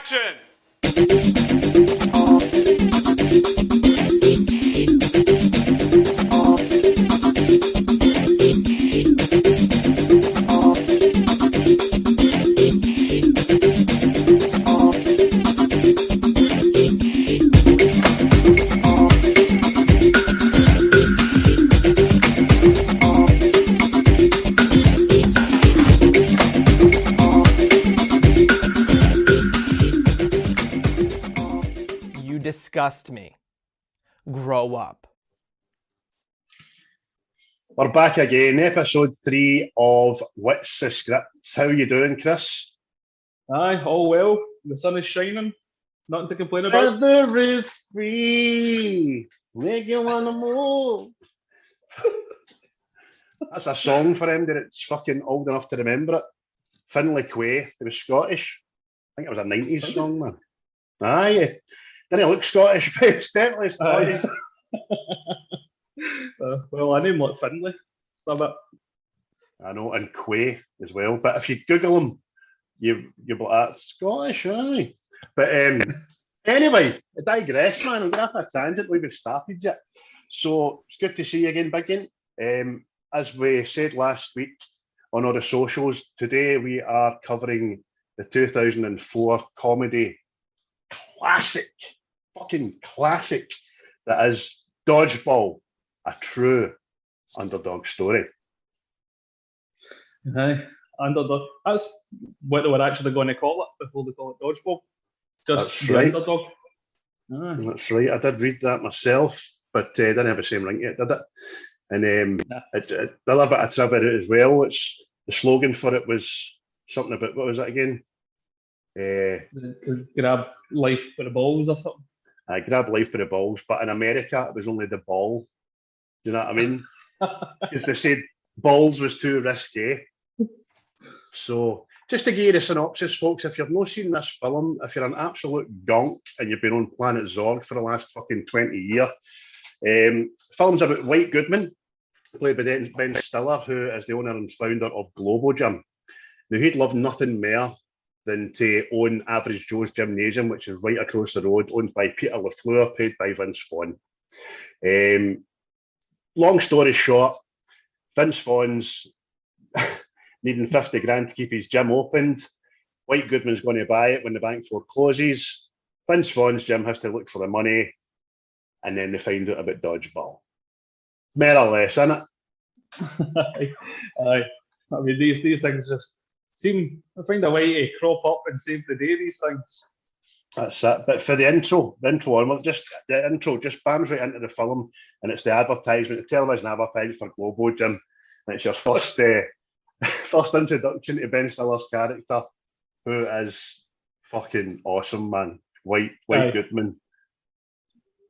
Action! Disgust me. Grow up. We're back again, episode 3 of What's the Script? How you doing, Chris? Aye, all well. The sun is shining. Nothing to complain about. Weather is free. Make you wanna move. That's a song for him that it's fucking old enough to remember it. Finlay Quay. It was Scottish. I think it was a 90s song, man. Aye. Didn't look Scottish, but it's definitely Scottish. Well, I name like Finlay. I know, and Quay as well. But if you Google him, you'll be like, that's Scottish, aye. But anyway, I digress, man. I'm going off a tangent. We haven't started yet. So it's good to see you again, Biggin. As we said last week on all the socials, today we are covering the 2004 comedy classic, fucking classic, that is Dodgeball, a true underdog story. Aye, underdog. That's what they were actually going to call it before they call it Dodgeball. Just That's the right. underdog. Aye. That's right. I did read that myself, but didn't have the same ring yet, did it? And the other bit of trivia as well, it's the slogan for it was something about, what was it again? Grab life with the balls or something. I grab life by the balls, but in America it was only the ball. Do you know what I mean? Because they said balls was too risky. So just to give you the synopsis, folks, if you've not seen this film, if you're an absolute gonk and you've been on Planet Zorg for the last fucking 20 years, film's about White Goodman, played by Ben Stiller, who is the owner and founder of Globo Gym. Now, he'd love nothing more than to own Average Joe's Gymnasium, which is right across the road, owned by Peter LaFleur, paid by Vince Vaughn. Long story short, Vince Vaughn's needing 50 grand to keep his gym opened. White Goodman's going to buy it when the bank forecloses. Vince Vaughn's gym has to look for the money, and then they find out about Dodgeball. More or less, innit? Aye. I mean, these things just seem to find a way to crop up and save the day, these things. That's it. But for the intro onward, the intro just bams right into the film, and it's the advertisement, the television advertisement for Globo Gym. And it's your first first introduction to Ben Stiller's character, who is fucking awesome, man. White Goodman.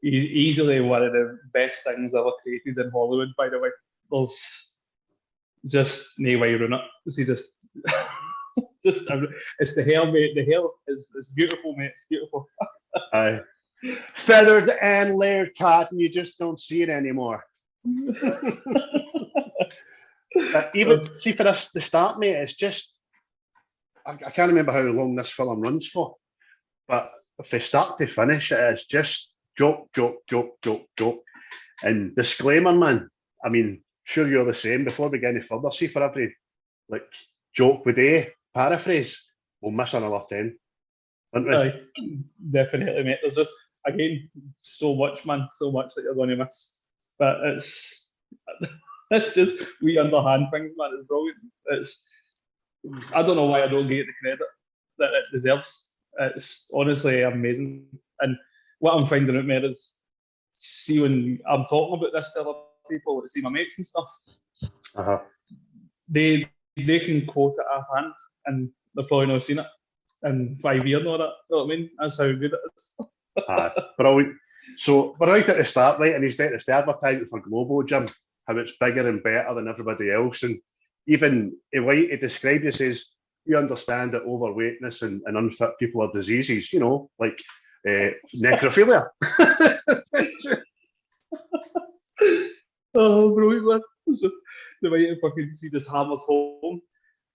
He's easily one of the best things ever created in Hollywood, by the way. There's just no way around it. See, just it's the hair, mate. The hair is beautiful, mate. It's beautiful. Aye. Feathered and layered cotton, you just don't see it anymore. Even see for this, the start, mate, it's just I can't remember how long this film runs for, but from start to finish, it is just joke. And disclaimer, man, I mean, sure you're the same. Before we get any further, see, for every joke we do, paraphrase, we'll miss another 10, won't we? Aye, definitely, mate. There's just, again, so much, man, so much that you're going to miss. But it's just we underhand things, man. It's brilliant. I don't know why I don't get the credit that it deserves. It's honestly amazing. And what I'm finding out, mate, is see when I'm talking about this to other people, see my mates and stuff, they can quote it offhand and they've probably not seen it in 5 years or that. You know what I mean? That's how good it is. Brilliant. So we're right at the start, right? And it's the advertisement for Globo Gym, how it's bigger and better than everybody else. And even he described it, says, you understand that overweightness and unfit people are diseases, you know, like necrophilia. Oh, brilliant, man. So, the way you fucking see this hammers home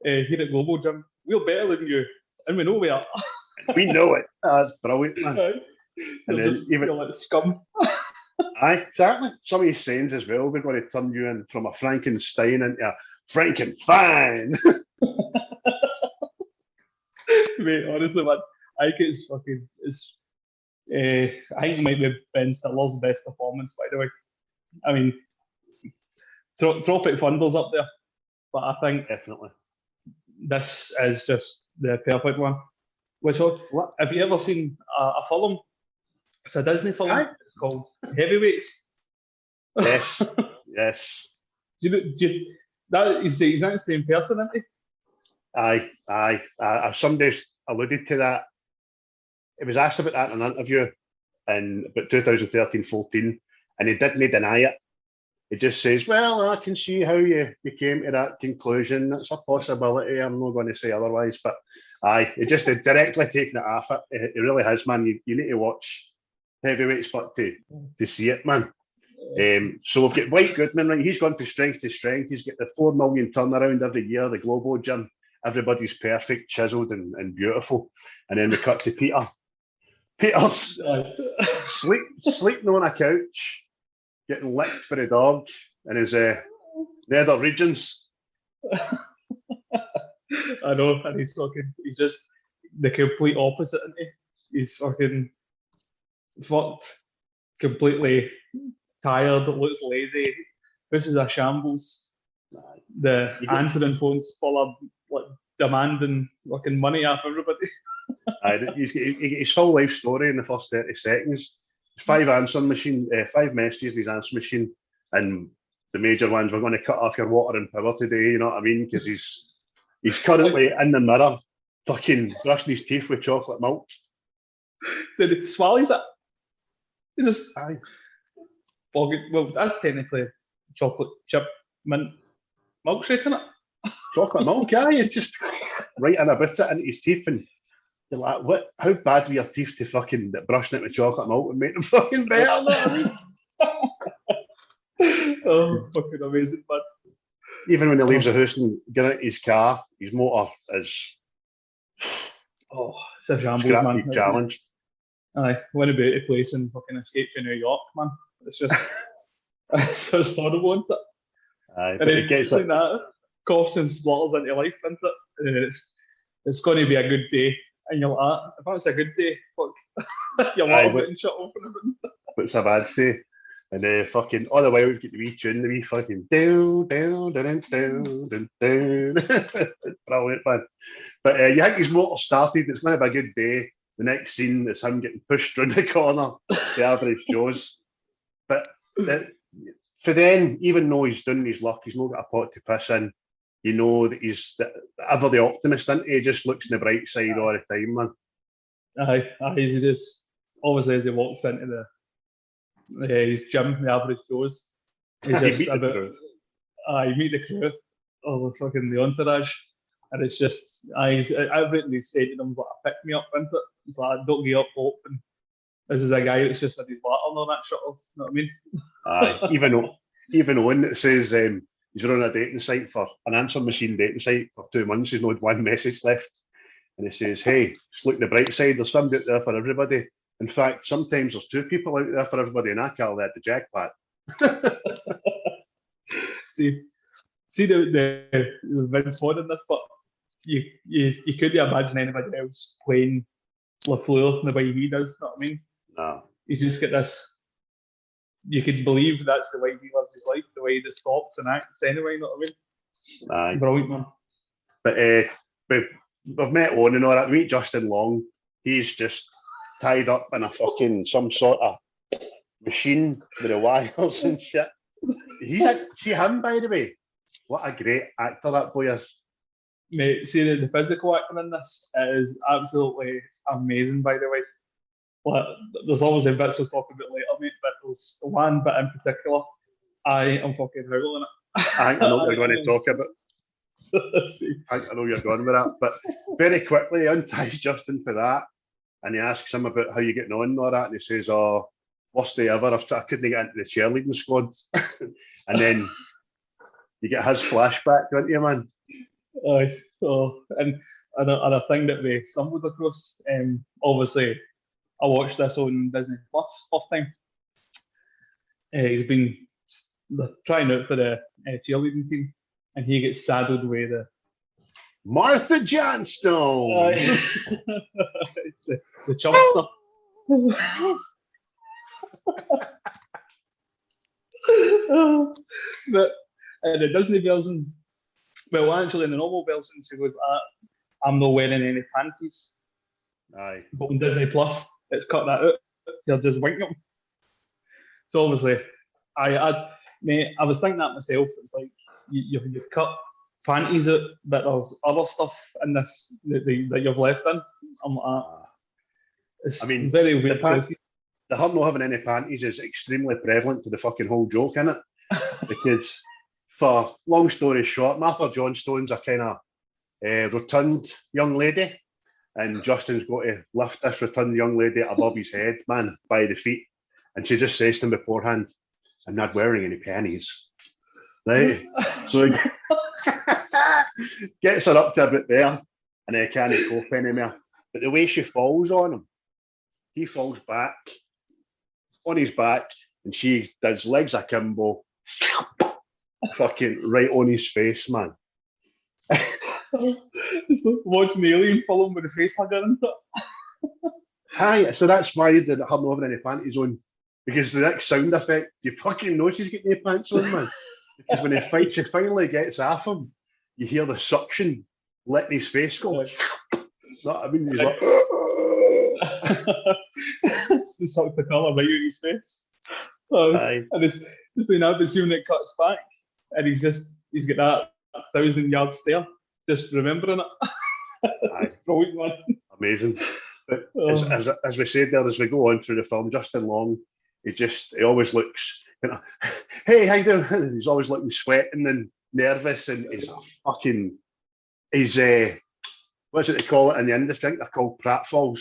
here at Global Gym, we're better than you, and we know we are. We know it. That's brilliant, man. And then even like scum. Aye, exactly. Some of his sayings as well. We're going to turn you in from a Frankenstein into a Frankenfine. Mate, honestly, man, I think it's fucking. I think it might be Ben Stiller's best performance, by the way. I mean, Tropic Thunder's up there, but I think Definitely this is just the perfect one. Which have you ever seen a film? It's a Disney film. Aye. It's called Heavyweights. Yes, yes. That is he's not the same person, isn't he? Aye. Somebody alluded to that. It was asked about that in an interview in about 2013-14, and he didn't deny it. He just says, well, I can see how you came to that conclusion. That's a possibility. I'm not going to say otherwise. But aye, it just directly taking it off it. It really has, man. You need to watch Heavyweights but to see it, man. So we've got White Goodman, right? He's gone from strength to strength. He's got the 4 million turnaround every year, the Globo Gym. Everybody's perfect, chiseled and beautiful. And then we cut to Peter. Peter's sleeping on a couch, getting licked by a dog in his nether regions. I know, and he's just the complete opposite, isn't he? He's fucking fucked, completely tired, looks lazy. This is a shambles. The answering phone's full of like demanding fucking money off everybody. He's got his full life story in the first 30 seconds. 5 messages in his answer machine, and the major ones: we're going to cut off your water and power today. You know what I mean? Because he's currently in the mirror, fucking brushing his teeth with chocolate milk. Did it swallows that? He just well, that's technically chocolate chip mint milkshake, isn't it? Chocolate milk, yeah. He's just right in a bit it into his teeth, and you're like, what? How bad were your teeth to fucking brushing it with chocolate milk and make them fucking better? Oh, fucking amazing, man. Even when he leaves the house and get out his car, his motor is it's a shambles, man. Challenge. Aye, went about a place and fucking escape to New York, man. It's just it's just horrible, isn't it? Aye, and it gets like that, coughs and splutters into life, isn't it? And it's going to be a good day. And you're like, if that's a good day, fuck, you're getting shut off and everything. But it's a bad day. And fucking all the while we've got the wee tune, the wee fucking down. Brilliant, man. But you think his motor started, it's going to be a good day. The next scene is him getting pushed around the corner, the average Joe's. But for then, even though he's done his luck, he's not got a pot to piss in. You know that he's ever the optimist, isn't he? He just looks on the bright side all the time, man. Aye, he just obviously as he walks into his gym, the average Joe's, he's just you meet the crew, or fucking the entourage, and it's just everything he's saying to them is like a pick me up, isn't it? It's like don't give up hope, and this is a guy that's just had his water on that shut off. You know what I mean? Even Owen that says he's run a dating site for an answer machine dating site for 2 months. He's not had one message left. And he says, hey, just look at the bright side. There's somebody out there for everybody. In fact, sometimes there's 2 people out there for everybody, and I call that the jackpot. see the Vince Vaughn in this, but you couldn't imagine anybody else playing LaFleur the way he does. You know what I mean? No. He's just got this. You could believe that's the way he lives his life, the way he just talks and acts anyway, you know what I mean? Aye. Brilliant, man. But we've met Owen and all that. We meet Justin Long. He's just tied up in a fucking some sort of machine with the wires and shit. See him, by the way. What a great actor that boy is. Mate, see the physical acting in this is absolutely amazing, by the way. Like, there's obviously bits we'll talk about later, mate, but there's one bit in particular I am fucking howling it. I think I know what you're going to talk about. I know you're going with that. But very quickly, he unties Justin for that, and he asks him about how you're getting on and all that, and he says, oh, worst day ever, I couldn't get into the cheerleading squad. And then you get his flashback, don't you, man? And Another thing that we stumbled across. Obviously, I watched this on Disney Plus first time. He's been trying out for the cheerleading team, and he gets saddled with Martha Johnstone. It's the chubster. But in the Disney version, well, actually in the normal version, she goes, I'm not wearing any panties. Aye. But on Disney Plus, it's cut that out. They'll just wing them. So obviously, mate, I was thinking that myself. It's like you've cut panties out, but there's other stuff in this that you've left in. I'm like, it's very weird. The her not having any panties is extremely prevalent to the fucking whole joke, innit? Because, for long story short, Martha Johnstone's a kind of rotund young lady, and Justin's got to lift this rotund young lady above his head, man, by the feet. And she just says to him beforehand, I'm not wearing any panties. Right? So he gets her up to a bit there, and he can't cope anymore. But the way she falls on him, he falls back on his back, and she does legs akimbo, fucking right on his face, man. Watching the alien film with the face hugger and stuff. Hi, so that's why you did her not having any panties on. Because the next sound effect, you fucking know she's getting any pants on, man. Because when she finally gets off him, you hear the suction letting his face go. I mean, he's like, it's the suck the colour right out his face. And it's doing that, but see when it cuts back, and he's got that 1,000-yard stare, just remembering it. It's brilliant, man. Amazing. But as we said there, as we go on through the film, Justin Long, he always looks, hey, how you doing? He's always looking sweating and nervous, and he's what's it they call it in the industry? I think they're called pratfalls.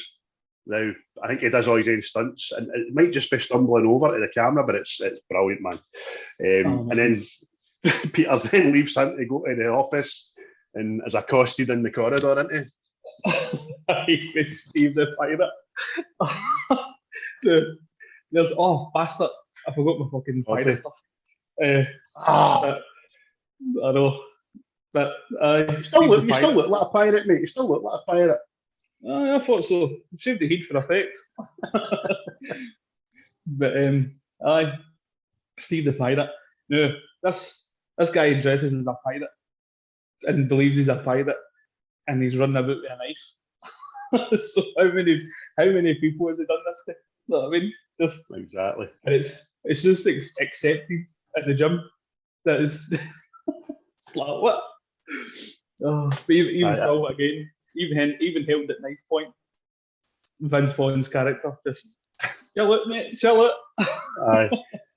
Now, I think he does all his own stunts, and it might just be stumbling over to the camera, but it's brilliant, man. And then Peter then leaves him to go to the office and is accosted in the corridor, isn't he? He's Steve the pirate. There's bastard! I forgot my fucking pirate stuff. I know, but you still look like a pirate, mate. You still look like a pirate. I thought so. Shaved the heat for effect. But Steve the pirate. No, this guy dresses as a pirate and believes he's a pirate, and he's running about with a knife. So how many people has he done this to? You know what I mean? Just exactly. And it's just accepted at the gym. That is it's like what? Oh, but even still, again, even held at knife point, Vince Vaughn's character just chill it, mate, chill it. Aye,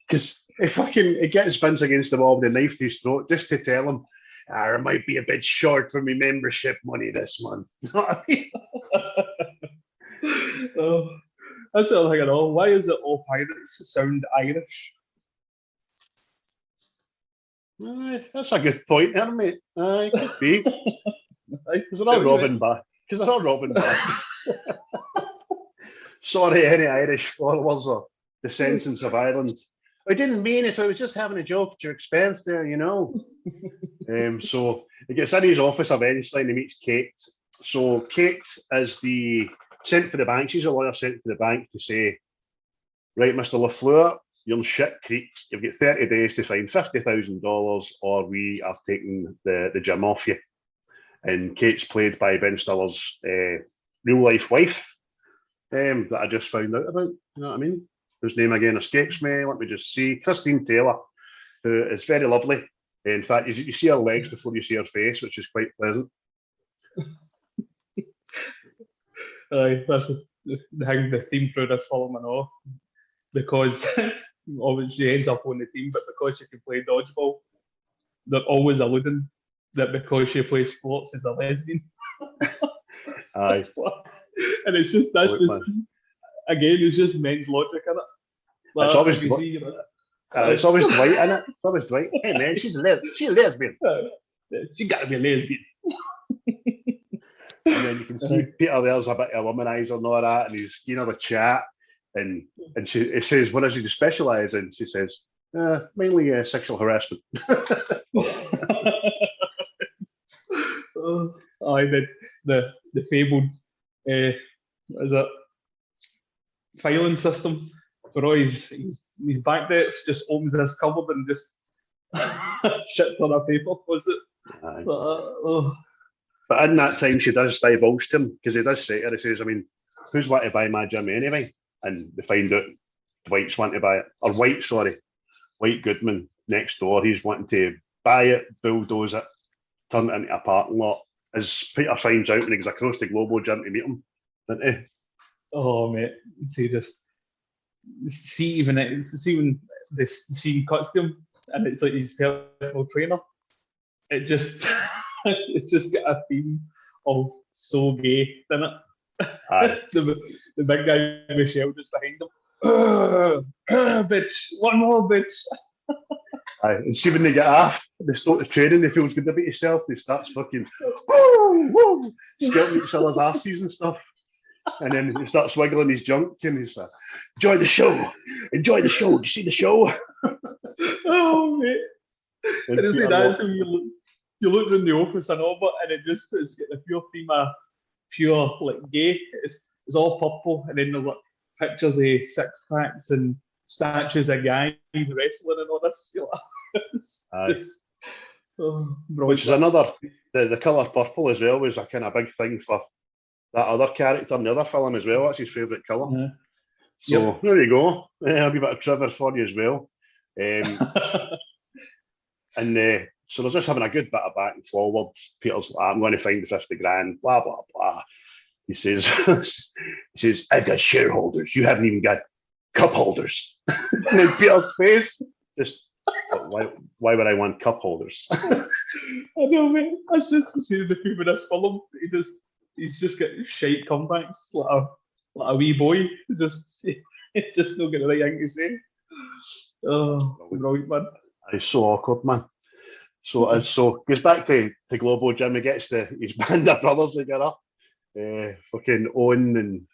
because he gets Vince against the wall with a knife to his throat just to tell him, I might be a bit short for my membership money this month. You know what I mean? Oh, that's the other thing at all. Why is it all pirates sound Irish? That's a good point there, mate. Could be. Because they're all robbing back. Sorry, any Irish followers or descendants of Ireland. I didn't mean it. I was just having a joke at your expense there, you know. So he gets in his office eventually and he meets Kate. So Kate is sent for the bank. She's a lawyer sent to the bank to say, right, Mr. LaFleur, you're in shit creek. You've got 30 days to find $50,000 or we are taking the gym off you. And Kate's played by Ben Stiller's real-life wife that I just found out about. You know what I mean? Whose name again escapes me. Let me just see. Christine Taylor, who is very lovely. In fact, you see her legs before you see her face, which is quite pleasant. That's the theme through this film and all. Because obviously she ends up on the team, but because she can play dodgeball, they're always alluding that because she plays sports, she's a lesbian. Aye. And it's just it's just men's logic in it. Like, it's always it's always Dwight in it. It's always Dwight. Hey man, she's a lesbian. She gotta be a lesbian. And then you can see Peter there's a bit of a womanizer and all that, and he's giving her a chat, and he says, "What does he specialise in?" She says, "Mainly sexual harassment." The fabled is it filing system for all his bank debts, just opens this cupboard and just shit on a paper, was it? But in that time, she does divulge to him, because he does say to her, he says, "I mean, who's want to buy my gym anyway?" And they find out Dwight's wanting to buy it, or White Goodman next door. He's wanting to buy it, bulldoze it, turn it into a parking lot. As Peter finds out when he goes across the Global Gym to meet him, doesn't he? Oh, mate, see when the scene cuts to him and it's like his personal trainer. It just it's just got a theme of so gay, doesn't it? the big guy Michelle just behind him. Bitch, one more bitch. Aye. And see when they get off, they start the training, they feels good about himself, they starts fucking woo, skirting each other's asses and stuff. And then he starts wiggling his junk and he's like, enjoy the show. Did you see the show? Oh, mate. And that's when you look in the office and all, but and it's got the pure theme of pure like gay. It's all purple, and then there's like pictures of six packs and statues of guys wrestling and all this. Which is another, the colour purple as well was a kind of big thing for that other character in the other film as well. That's his favourite colour. Yeah. So there you go. A wee bit of trivia for you as well. And so they're just having a good bit of back and forward. Peter's like, I'm going to find the 50 grand, blah, blah, blah. He says, I've got shareholders. You haven't even got cup holders. And then Peter's face, just, why would I want cup holders? I know, mate. That's just the scene of the film in this film. He's just getting shite comebacks like a wee boy. Just not getting the right thing to say. Oh, brilliant, man. It's so awkward, man. So goes back to Global Gym. He gets his band of brothers together. Fucking Owen and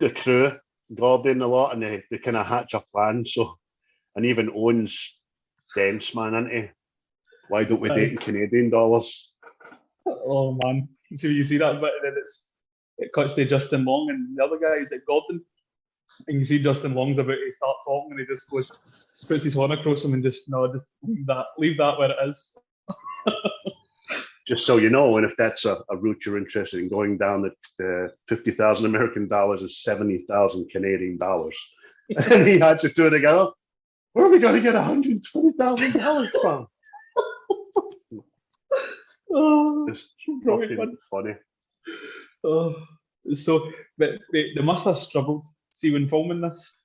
the crew, Gordon a lot, and they kind of hatch a plan. So, and even Owen's dense, man, isn't he? Why don't we date in Canadian dollars? Oh, man. So you see that bit, and then it cuts to Justin Long and the other guy is like Gordon. And you see Justin Long's about to start talking, and he just puts his horn across him and just leave that where it is. Just so you know, and if that's a route you're interested in going down, the 50,000 American dollars is 70,000 Canadian dollars. And he had to do it together. Where are we going to get $120,000 from? Just fucking funny. So they must have struggled. See, when filming this,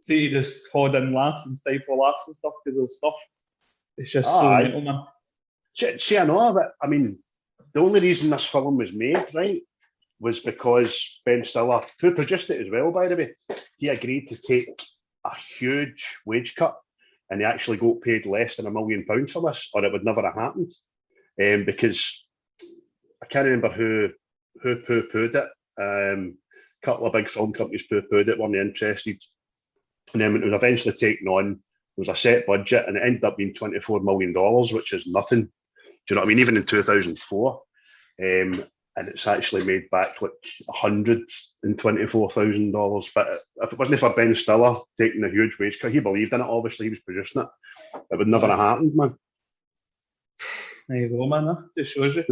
see, just hold in laughs and stifle laughs and stuff because of stuff. It's just so mental, man. See, I know, but I mean, the only reason this film was made, right, was because Ben Stiller, who produced it as well, by the way, he agreed to take a huge wage cut, and he actually got paid less than £1 million for this, or it would never have happened. Because I can't remember who poo-pooed it. A couple of big film companies poo-pooed it, weren't interested. And then when it was eventually taken on, it was a set budget, and it ended up being $24 million, which is nothing. Do you know what I mean? Even in 2004. And it's actually made back like $124,000. But if it wasn't for Ben Stiller taking a huge wage cut, he believed in it, obviously, he was producing it. It would never have happened, man. There you go, man. That just shows you.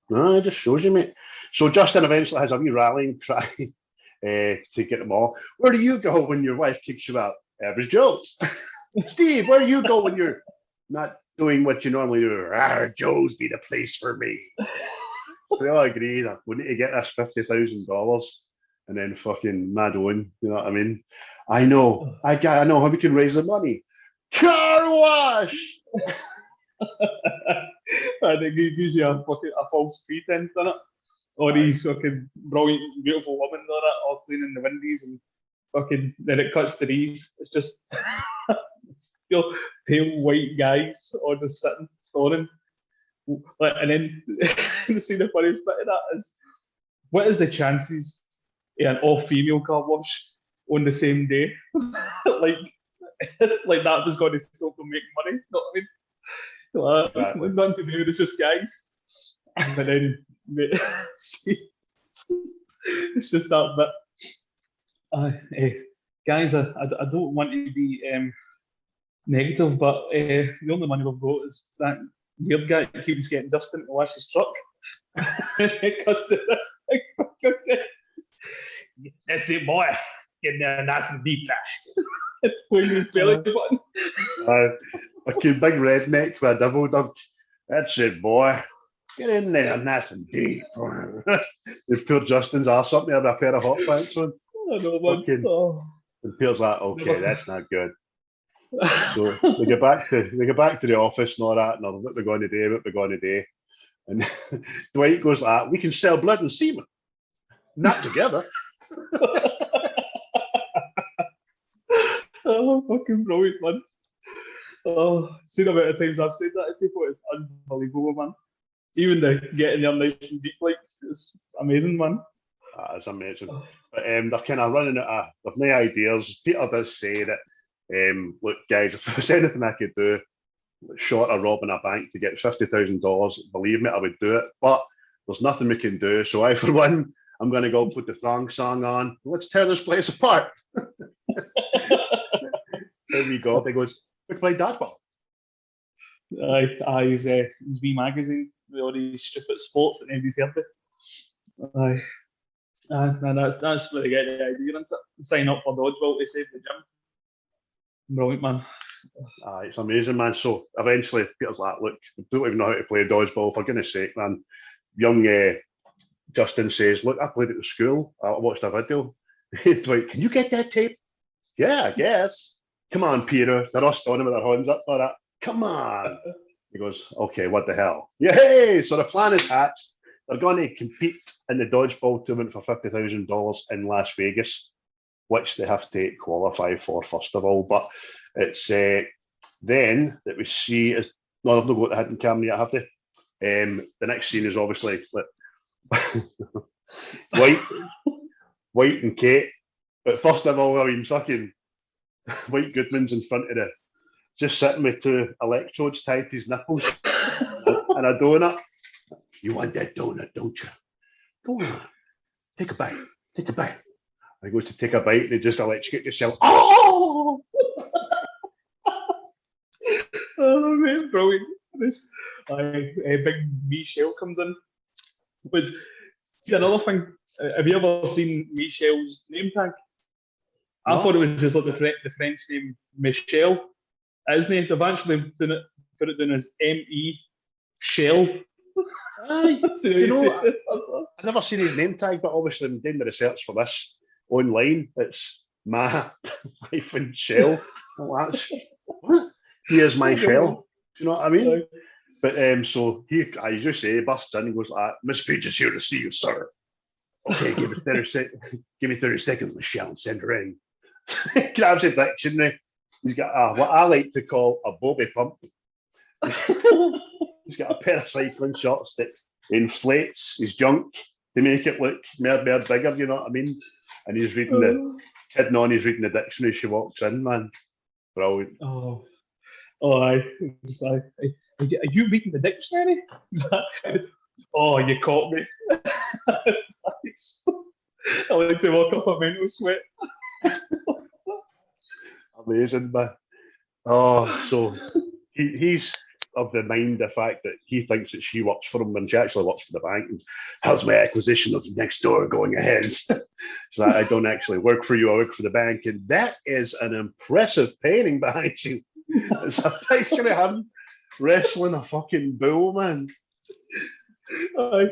No, it just shows you, mate. So Justin eventually has a wee rallying cry to get them all. Where do you go when your wife kicks you out? Average Joe's. Steve, where do you go when you're not doing what you normally do? Joe's be the place for me. So they all agreed that we need to get this $50,000 and then fucking mad Owen, you know what I mean? I know how we can raise the money. Car wash! I think he gives you a false pretense, doesn't it? All these fucking brilliant, beautiful women there, all cleaning the windies and fucking, then it cuts to these. It's just pale white guys all just sitting, snoring, And then the funniest bit of that is, what is the chances of an all-female car wash on the same day? like that was going to stop them making money. You know what I mean? Exactly. Nothing to do. It's just guys. But then it's just that bit. Guys, I don't want to be negative, but the only money we've got is that weird guy that keeps getting dust into Lash's truck. That's it, boy. Get there nice and deep there. When you belly button. Fucking big redneck with a double dog. That's it, boy. Get in there nice and deep. There's poor Justin's arse up there with a pair of hot pants on. I know, man. And Pierre's like, okay, that's not good. So we get back to the office and all that, and what we're going to do. And Dwight goes like, we can sell blood and semen. Not together. Oh, fucking brilliant, man. Oh, seen a bit of times I've said that to people, it's unbelievable, man. Even the getting there nice and deep, like, it's amazing, man. That's amazing. But they're kind of running out of, they've no ideas. Peter does say that, look, guys, if there's anything I could do short of robbing a bank to get $50,000, believe me, I would do it. But there's nothing we can do. So I, for one, I'm going to go put the thong song on. Let's tear this place apart. There we go. He goes, we play dodgeball. His wee magazine with all these stupid sports that nobody's heard of. Man, that's where they get the idea. And sign up for Dodgeball to save the gym. Brilliant, man. It's amazing, man. So eventually, Peter's like, look, I don't even know how to play dodgeball, for goodness sake, man. Young Justin says, look, I played at the school. I watched a video. It's like, can you get that tape? Yeah, I guess. Come on, Peter. They're all standing with their hands up for that. Come on. He goes, okay, what the hell? Yay! So the plan is hatched. They're going to compete in the dodgeball tournament for $50,000 in Las Vegas, which they have to qualify for, first of all. But it's then that we see is no, they've not got the hidden camera yet, have they? The next scene is obviously White and Kate. But first of all, I mean, fucking White Goodman's in front of just sitting with two electrodes tied to his nipples and a donut. You want that donut, don't you? Go on, take a bite. Take a bite. And he goes to take a bite and he just electrocutes yourself. Oh! Oh, man, brilliant. Big Michelle comes in. But see, another thing, have you ever seen Michelle's name tag? I thought it was just like the French name Michelle. Isn't it? They've actually put it down as M.E. Shell. Aye. I've never seen his name tag, but obviously I'm doing the research for this online. It's my hyphen shell. Well, that's what? He is my shell. Do you know what I mean? But so he, as you say, busts in and goes like, Miss Page is here to see you, sir. Okay, give me 30 seconds, Michelle, and send her in. Grabs a dictionary. He's got what I like to call a bobby pump. He's got a pair of cycling shorts that inflates his junk to make it look more bigger, you know what I mean? And he's reading he's reading the dictionary. She walks in, man. Brilliant. Are you reading the dictionary? Oh, you caught me. I like to walk off a mental sweat. Amazing, man. Oh, so he's of the mind the fact that he thinks that she works for him when she actually works for the bank. And how's my acquisition of next door going ahead? So I don't actually work for you, I work for the bank. And that is an impressive painting behind you. It's a picture of him wrestling a fucking bull, man. So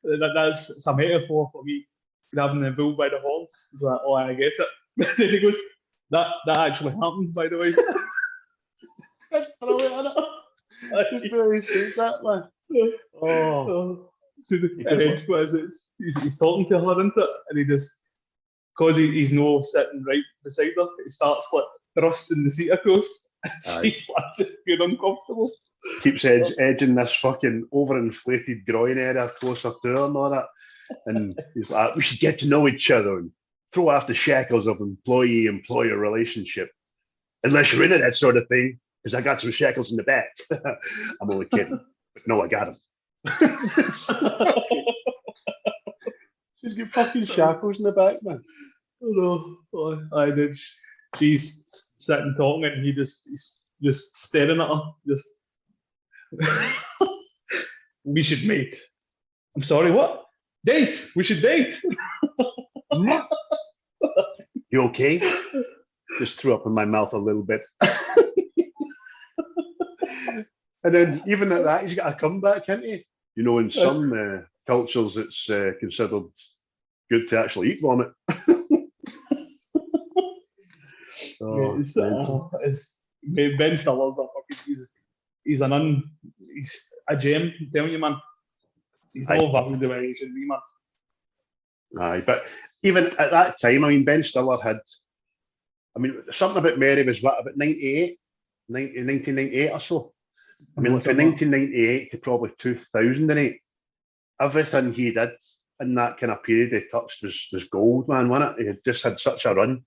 that's a metaphor for me grabbing the bull by the horns. It's like, oh, I get it. Then he goes, that actually happens, by the way. That's brilliant, isn't it? I just really says that, man. And then, what is it? He's talking to her, isn't it? And he just, because he's no sitting right beside her, he starts like thrusting the seat across. And she's like just being uncomfortable. keeps edging this fucking overinflated groin area closer to her and all that. And he's like, we should get to know each other and throw off the shackles of employee-employer relationship. Unless you're into that sort of thing, because I got some shackles in the back. I'm only kidding. But no, I got them. She's got fucking shackles in the back, man. Oh no, I did. She's sitting talking and he's just staring at her. Just we should mate. I'm sorry, what? Date. We should date. You okay? Just threw up in my mouth a little bit. And then even at that, he's got a comeback, hasn't he? You know, in some cultures, it's considered good to actually eat vomit. Ben Stiller's he's a gem, I'm telling you, man. He's all valued the way he should be, man. Aye, but even at that time, I mean, Ben Stiller had, I mean, something about Mary was what, about 1998 or so. I mean, like from 1998 to probably 2008, everything he did in that kind of period he touched was gold, man, wasn't it? He had just had such a run.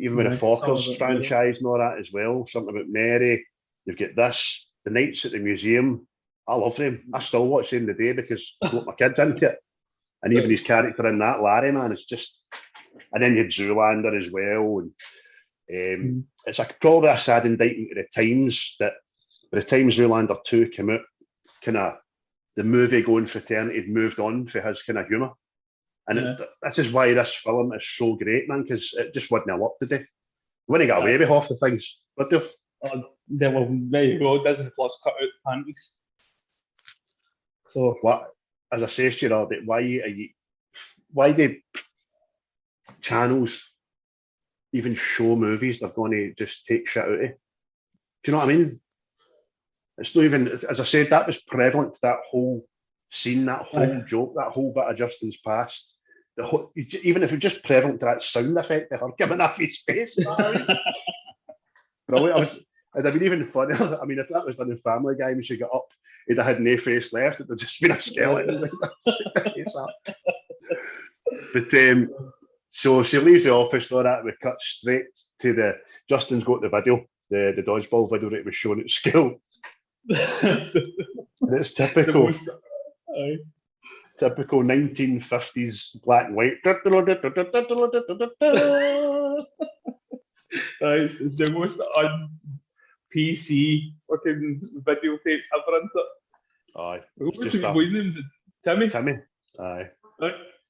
Even with the Fockers franchise and all that as well. Something about Mary. You've got this, the nights at the museum. I love them. I still watch them today because I got my kids into it. And even his character in that, Larry, man, it's just. And then you had Zoolander as well. And it's probably a sad indictment of the times that by the time Zoolander 2 came out, kind of the movie going fraternity had moved on for his kind of humour. And this is why this film is so great, man, because it just wouldn't have worked today. When he got away with half the things, but well, there you go. Disney Plus cut out panties. So what? As I say to you, Robert, why do channels even show movies they're going to just take shit out of? Do you know what I mean? It's not even, as I said, that was prevalent, that whole scene, that whole joke, that whole bit of Justin's past. Even if it's just prevalent to that sound effect of her giving off his face. Brilliant. It'd have been even funnier. I mean, if that was done in Family Guy when she got up, he'd have had no face left. It'd have just been a skeleton. But so she leaves the office, all that. We cut straight to Justin's got the video, the dodgeball video that was shown at school. And it's typical. Typical 1950s black and white. It's the most un-PC fucking videotape ever, isn't it? Aye. What's his name? Timmy? Timmy. Aye.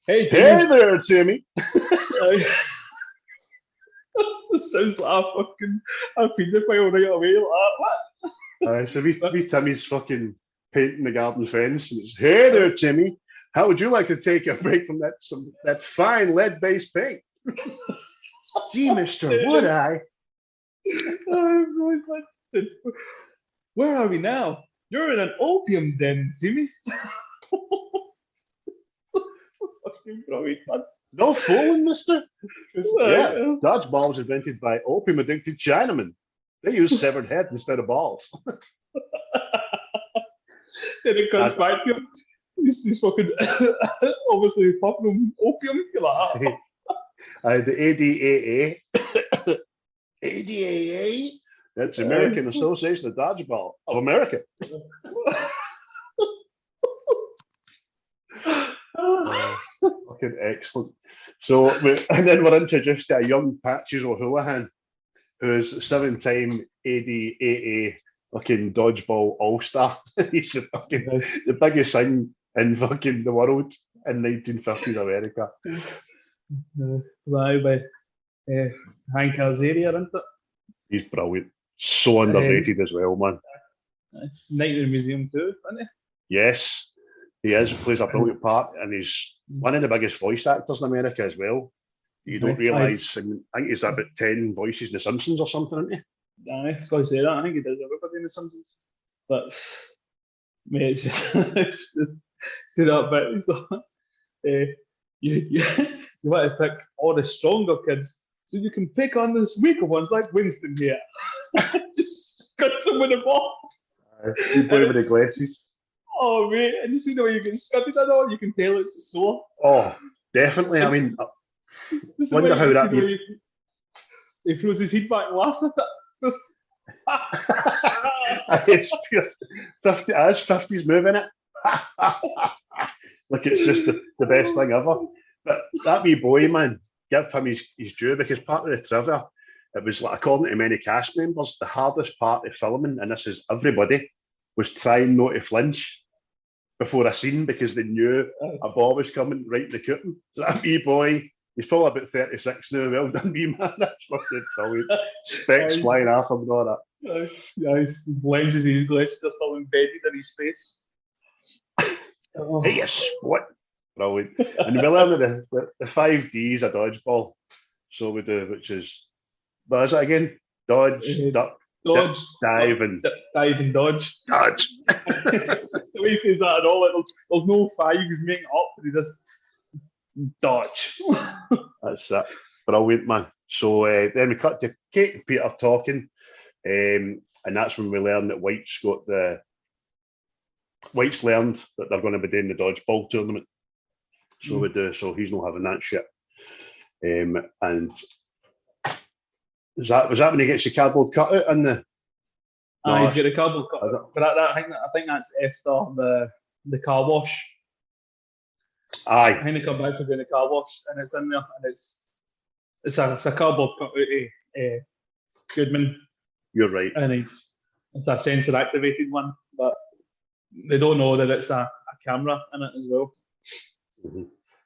Hey, Timmy. Hey there, Timmy. This sounds like a paedophile right away. Like what? Aye, so we Timmy's fucking painting the garden fence. And it's, hey there, Timmy. How would you like to take a break from that fine lead-based paint? Gee, mister, would I? Where are we now? You're in an opium den, Timmy. Fucking brilliant, man. No fooling, mister. Yeah, Dodgeball was invented by opium-addicted Chinamen. They use severed heads instead of balls. Then it comes back to him. He's fucking obviously popping opium. Like the ADAA. ADAA? That's American Association of Dodgeball of America. Fucking excellent. So, and then we're introduced to a young Patches O'Houlihan, who is 7-time ADAA fucking Dodgeball All-Star. He's the biggest thing in fucking the world in 1950s America. Hank Azaria, isn't it? He's brilliant. So underrated as well, man. Night in the Museum too, isn't he? Yes, he is. He plays a brilliant part, and he's one of the biggest voice actors in America as well. You don't realise, I think he's about 10 voices in The Simpsons or something, isn't he? I was going to say that. I think he does everybody in The Simpsons. But, mate, it's just, see that bit. It's like, you want to pick all the stronger kids so you can pick on the weaker ones like Winston here. Just cut them with the ball. You boy with the glasses. Oh, mate, and you see the way you get scudded and all, you can tell it's sore. Oh, definitely. I mean, wonder how that... He throws his head back and laughs at it. Just... It's 50, as 50's moving it. Like it's just the best thing ever. But that wee boy, man, give him his due, because part of the trivia, it was like, according to many cast members, the hardest part of filming, and this is everybody, was trying not to flinch before a scene because they knew a ball was coming right in the curtain. So that wee boy, he's probably about 36 now. Well done, wee man. That's fucking brilliant. Specs flying off him and all that. His lenses are still embedded in his face. Hey, you split. Brilliant. And we learn the 5 Ds of dodgeball. So we do, which is, what is it again? Dodge, duck, dodge, dive, and dodge. Dodge. The way he says that at all, there's no 5s making up, he just dodge. That's it. Brilliant, man. So then we cut to Kate and Peter talking, and that's when we learn that White's learned that they're going to be doing the dodgeball tournament. So we do. So he's not having that shit. And was that when he gets the cardboard cutout in the? No, he's got a cardboard cutout. But I think that's after the car wash. Aye. I think they come back for doing the car wash, and it's in there, and it's a cardboard cutout of Goodman. You're right. And it's a sensor activated one, but they don't know that it's a camera in it as well. Mm-hmm.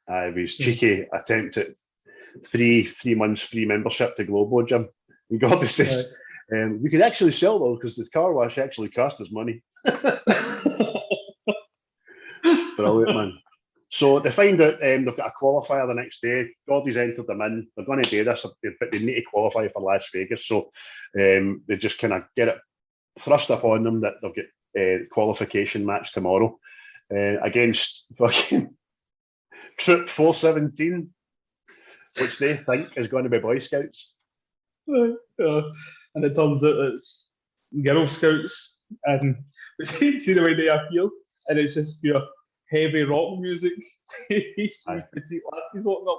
It was cheeky attempt at 3 months free membership to Globo Gym. And God says, you could actually sell those because the car wash actually cost us money. Brilliant, man. So they find out they've got a qualifier the next day. Gordy's entered them in. They're going to do this, but they need to qualify for Las Vegas. So they just kind of get it thrust upon them that they'll get a qualification match tomorrow against fucking Troop 417, which they think is going to be Boy Scouts. And it turns out it's Girl Scouts. And we see the way they appeal, and it's just pure heavy rock music. These lasses walking up,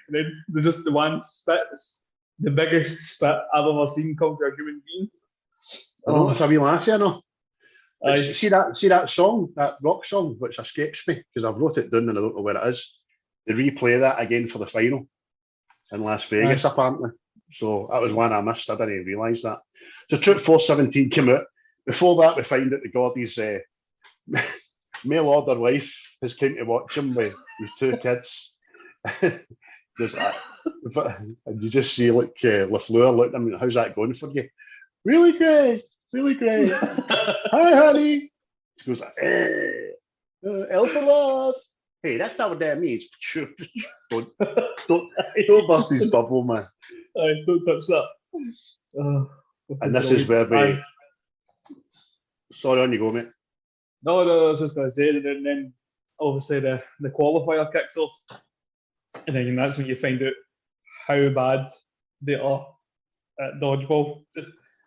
and then there's just the one spits, the biggest spit I've ever seen come to a human being. I know it's a wee lassie, I know. See that song, that rock song, which escapes me because I've wrote it down and I don't know where it is. They replay that again for the final in Las Vegas, apparently. So that was one I missed. I didn't even realise that. So Troop 417 came out. Before that, we find out the Gordy's mail order wife has come to watch him with his 2 kids. There's that. And you just see like LaFleur looking at him, how's that going for you? Really great. Really great. Hi, honey. She goes, L for love. Hey, that's not what that means. don't bust his bubble, man. Don't touch that. And this is where we... Sorry, on you go, mate. No, I was just going to say that, and then obviously the qualifier kicks off. And then that's when you find out how bad they are at dodgeball.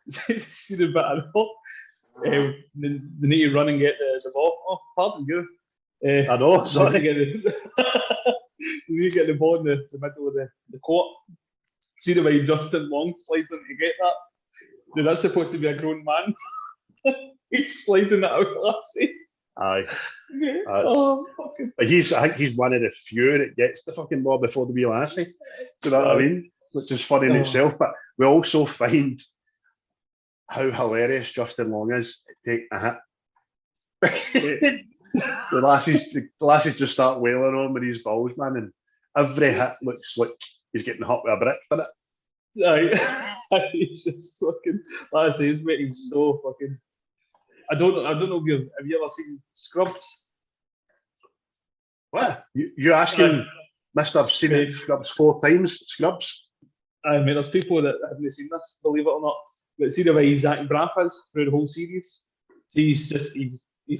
Just see the bit of it. They need to run and get the ball. Oh, pardon you. I know, sorry. You need to get the ball in the middle of the court. See the way Justin Long slides in to get that? Dude, that's supposed to be a grown man. He's sliding that out, lassie. Aye. Fucking... I think he's one of the few that gets the fucking ball before the wee lassie. Do you know what I mean? Which is funny in itself. But we also find how hilarious Justin Long is at taking a hit. the lassies just start wailing on with these balls, man, and every hit looks like he's getting hit with a brick, doesn't it? Aye. He's just fucking lassie. He's so fucking. I don't know if have you ever seen Scrubs? What? You asking Mr. Seen it Scrubs 4 times? Scrubs? I mean, there's people that haven't seen this, believe it or not. But see the way Zach Braff is through the whole series. He's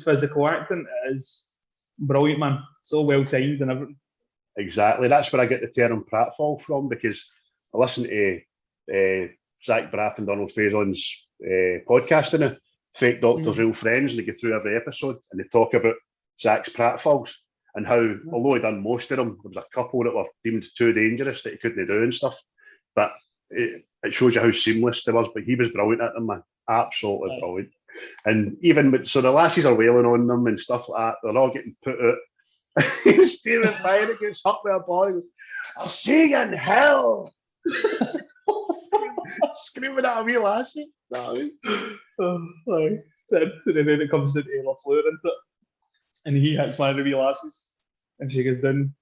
physical acting is brilliant, man. So well timed and everything. Exactly. That's where I get the term pratfall from, because I listen to Zach Braff and Donald Faison's podcast now, Fake Doctors, Real Friends, and they go through every episode and they talk about Zach's pratfalls and how, although he done most of them, there was a couple that were deemed too dangerous that he couldn't do and stuff. But it shows you how seamless they was. But he was brilliant at them, man. Absolutely brilliant. And even so, the lassies are wailing on them and stuff like that. They're all getting put out. He was staring by and it gets hurt with a ball. He goes, I'll see you in hell. Screaming at a wee lassie. And then it comes to Taylor Fleur into it. And he hits one of the wee lassies. And she goes down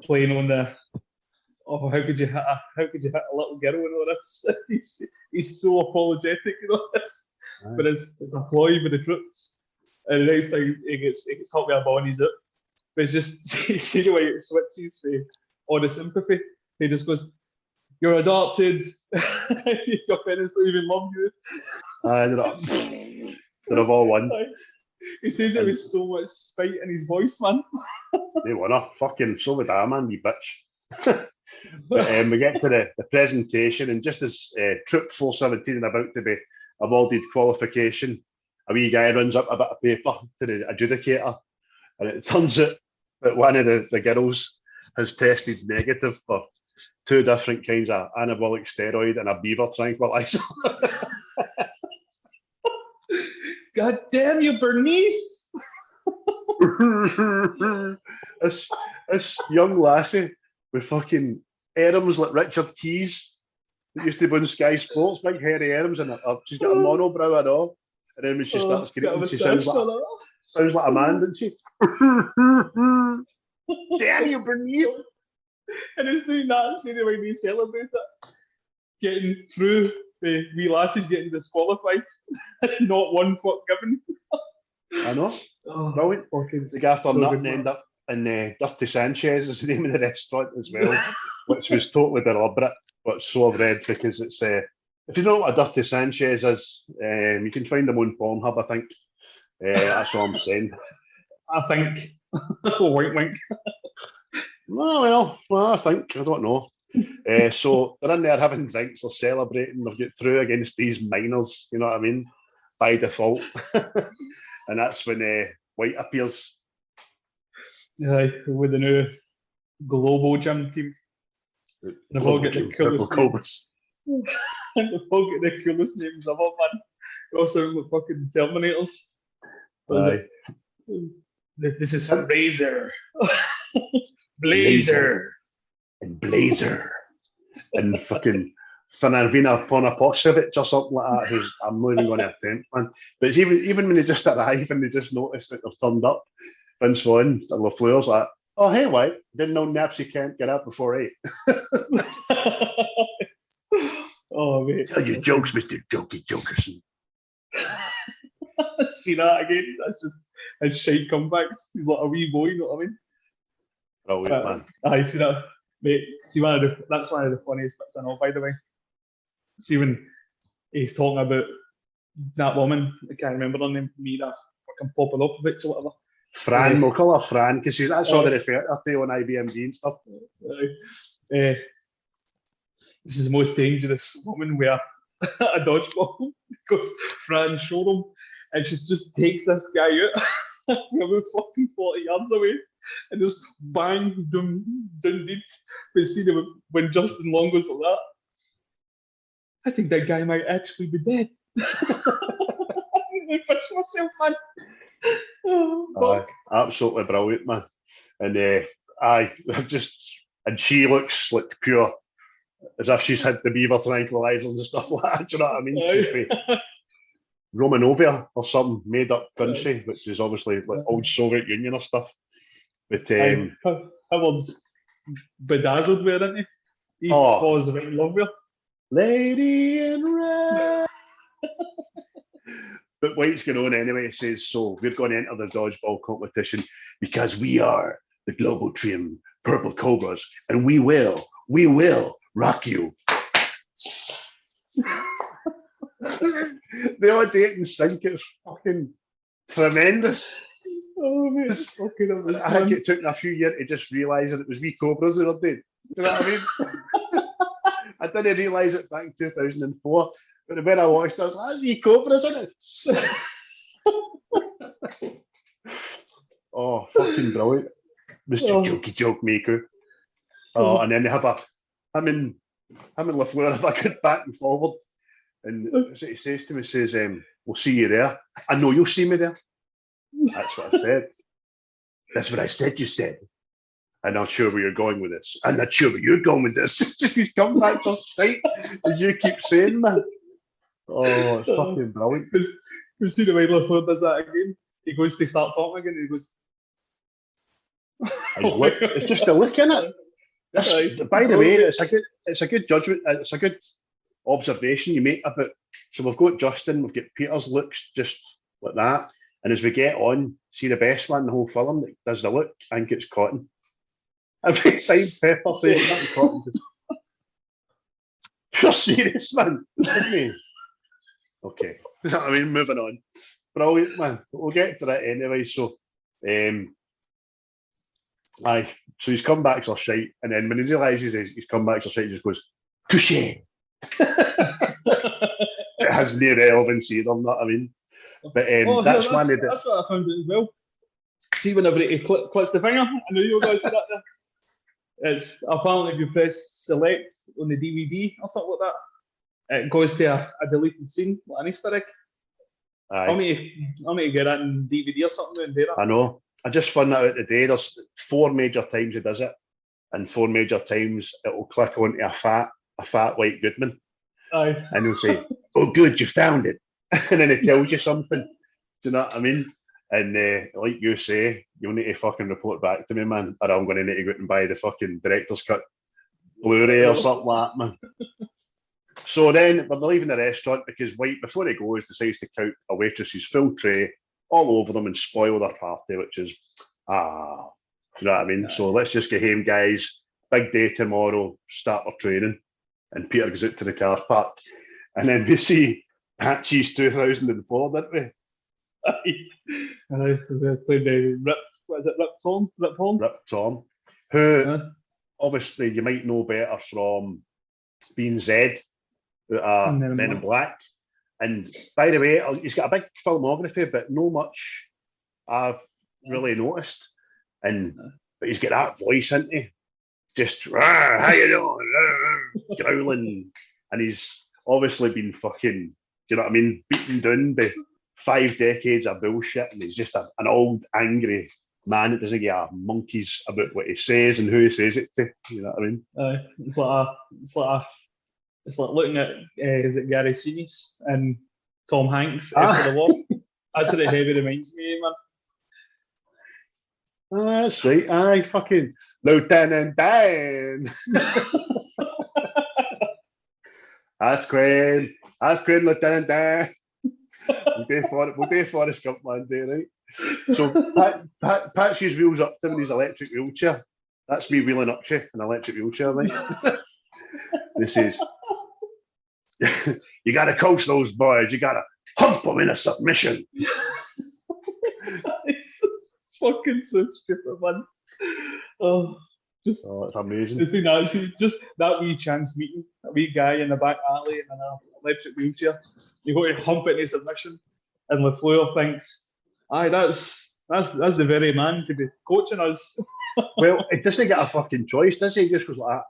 playing on the how could you hit a little girl and all this? He's so apologetic, this. Right. But it's a ploy for the troops. And the next time he gets hit with a ball and he's out. But it's just, you see the way it switches for all the sympathy. He just goes, you're adopted. Your parents don't even love you. They've all won. He says it with so much spite in his voice, man. They won a fucking, so would I, man, you bitch. But we get to the presentation, and just as Troop 417 is about to be awarded qualification, a wee guy runs up a bit of paper to the adjudicator, and it turns out that one of the girls has tested negative for 2 different kinds of anabolic steroid and a beaver tranquilizer. God damn you, Bernice! this young lassie with fucking arms like Richard Keys that used to be on Sky Sports, big hairy arms, and she's got a monobrow and all. And then when she starts screaming, she sounds like a man, doesn't she? Damn you, Bernice! And it's doing that, see the way we celebrate it. Getting through the wee lassies getting disqualified. Not one foot given. I know. Brilliant. The guy after nothing end up in Dirty Sanchez is the name of the restaurant as well, which was totally deliberate, but so I've read, because it's if you don't know what a Dirty Sanchez is, you can find them on Pornhub, I think. That's all I'm saying. I think. Wink, wink. Well, I think. I don't know. So they're in there having drinks, they're celebrating, they've got through against these minors, you know what I mean, by default. And that's when White appears. Yeah, with the new global gym team. And they've all got the coolest names. And they've all got the coolest names ever, man. They all sound like fucking Terminators. This is Razor. Blazer. And Blazer. And fucking Fanarvina Ponaposevic or something like that, who's I'm not even going to attempt, man. But it's even when they just arrive and they just notice that they've turned up, Vince Vaughn and LaFleur's like, oh, hey, White, didn't know Napsy can't get up before 8. Oh, mate. Tell your jokes, Mr. Jokey Jokerson. See that again? That's just his shite comebacks. He's like a wee boy, you know what I mean? Brilliant, man. I see that. Mate, see, that's one of the funniest bits I know, by the way. See, when he's talking about that woman, I can't remember her name, Mira, fucking Popovic or whatever. Fran, we'll call her Fran, because that's all they refer to her on IBMD and stuff. This is the most dangerous woman with a dodgeball, because Fran showed him, and she just takes this guy out about fucking 40 yards away, and just bang, down deep. We see them when Justin Long goes like that. I think that guy might actually be dead. I push myself, man. Absolutely brilliant, man. And and she looks like pure, as if she's had the beaver tranquilizers and stuff like that. Do you know what I mean? She's Romanovia or some made up country, which is obviously like old Soviet Union or stuff. But Howard's bedazzled with it, isn't he? He falls right in love with her. Lady in red. But White's going on anyway. He says, so we're going to enter the dodgeball competition because we are the global trim Purple Cobras, and we will rock you. The audate and sync is fucking tremendous. Oh, man. It's fucking I think it took me a few years to just realise that it was wee Cobras they were doing. Do you know what I mean? I didn't realise it back in 2004. But the minute I watched, I was like, that's me Cobra, isn't it? Oh, fucking brilliant. Mr. Jokey Joke Maker. Oh, and then they have him and LaFleur have a good back and forward. And that's what he says to me, he says, we'll see you there. I know you'll see me there. That's what I said. That's what I said you said. I'm not sure where you're going with this. I'm not sure where you're going with this. He's come back to straight, as you keep saying, man. Oh, it's fucking brilliant. You see the way LaFleur does that again? He goes to start talking again, and he goes... It's just a look in it. By the way, it's a good judgment. It's a good observation you make about. So we've got Justin, we've got Peter's looks just like that, and as we get on, see the best one in the whole film that does the look. I think it's Cotton. Every time Pepper says it's Cotton, you're serious, man, isn't he? Okay, I mean, moving on. Brilliant, man. We'll get to that anyway. So, so he's come back to shite, and then when he realises he's come back to shite, he just goes, touche. It has no relevance either, you know what I mean? But that's what I found it as well. See, whenever he clicks the finger, I knew you were going to say that there. It's apparently if you press select on the DVD or something like that, it goes to a deleted scene, like an Easter egg. I'll need to get that in DVD or something and do that. I know. I just found that out today. There's 4 major times he does it, and 4 major times it will click onto a fat white Goodman. Aye. And he'll say, "Oh, good, you found it," and then it tells you something. Do you know what I mean? And like you say, you'll need to fucking report back to me, man, or I'm going to need to go out and buy the fucking director's cut Blu-ray or something like that, man. So then we're leaving the restaurant because White, before he goes, decides to count a waitress's full tray all over them and spoil their party, which is, you know what I mean? So let's just get home, guys. Big day tomorrow, start our training. And Peter goes out to the car park. And then we see Patchy's 2004, didn't we? We played Rip Tom, who obviously you might know better from being Zed, Men in Black. And by the way, he's got a big filmography, but no much I've really noticed. But he's got that voice, isn't he? Just, how you doing? Growling. And he's obviously been fucking, do you know what I mean, beaten down by 5 decades of bullshit. And he's just an old, angry man that doesn't give a monkeys about what he says and who he says it to. You know what I mean? It's like looking at is it Gary Sinise and Tom Hanks after the war. That's what it heavy reminds me, man. That's right. Aye, fucking Lieutenant Dan. That's great, Lieutenant Dan. We'll do Forrest Gump one day, right? So Patchy's wheels up to him in his electric wheelchair. That's me wheeling up to you in an electric wheelchair, right? This is, you got to coach those boys. You got to hump them in a submission. It's fucking so stupid, man. It's amazing. Just that wee chance meeting, a wee guy in the back alley in an electric wheelchair. You got to hump it in a submission, and LaFleur thinks, "Aye, that's the very man to be coaching us." Well, it doesn't get a fucking choice, does he? He just goes like that.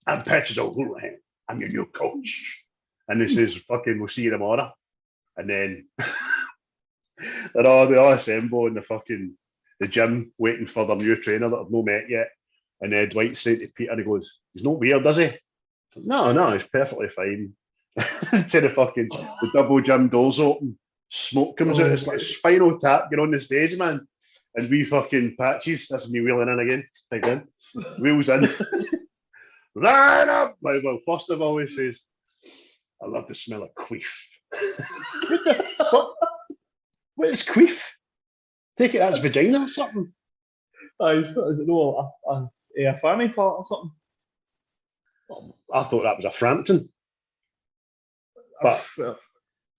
I'm Patches O'Houlihan. I'm your new coach. And he says, fucking, we'll see you tomorrow. And then they all assemble in the gym waiting for their new trainer that I've not met yet. And Dwight said to Peter, he goes, he's not weird, does he? No, he's perfectly fine. To the double gym doors open, smoke comes out. It's like Spinal Tap, get on the stage, man. And we fucking Patches, that's me wheeling in again. Wheels in. Line up! Well, first of all, he says, I love the smell of queef. What is queef? Take it as vagina or something? Is it a fanny fart or something? I thought that was a Frampton. But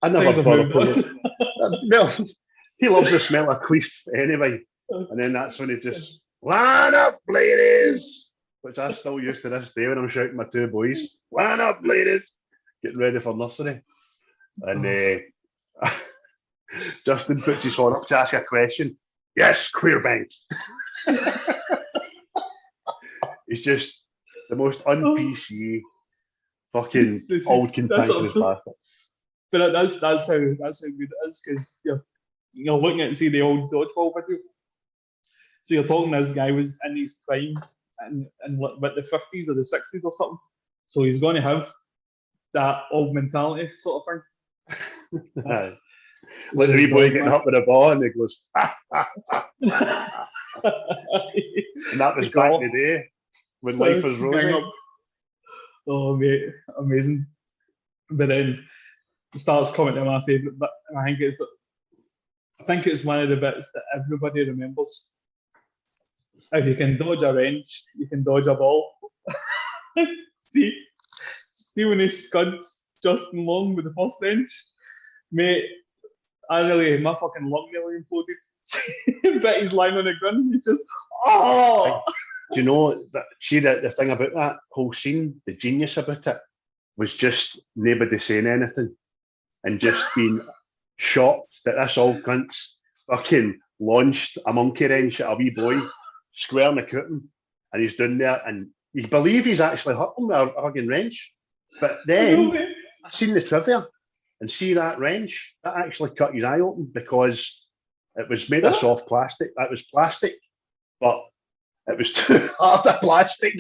I never bothered putting it. Well, he loves the smell of queef anyway. And then that's when he just, line up, ladies! Which I still use to this day when I'm shouting my 2 boys. Line up, ladies! Getting ready for nursery. And Justin puts his horn up to ask a question. Yes, queer bank. He's just the most un-PC fucking old cantankerous bastard. But that's how good it is, because you're looking at, see, the old Dodgeball video. So you're talking this guy was in his prime and with the 50s or the 60s or something. So he's going to have that old mentality sort of thing. Like the wee boy getting up with a ball and he goes, ha, ha, ha. And that was back in the day when life was rosy. Oh, mate, amazing. But then starts commenting on my favourite bit, and I think it's one of the bits that everybody remembers. If you can dodge a wrench, you can dodge a ball. see when he scuds Justin Long with the first wrench, mate. My fucking lung nearly imploded. But he's lying on the ground. He just, oh! Do you know that? See, the thing about that whole scene, the genius about it, was just nobody saying anything and just being shocked that this old cunt's fucking launched a monkey wrench at a wee boy square in the cooting, and he's down there, and you believe he's actually hurt him with a fucking wrench. But then I seen the trivia and see that wrench that actually cut his eye open because it was made of soft plastic. That was plastic, but it was too hard a plastic.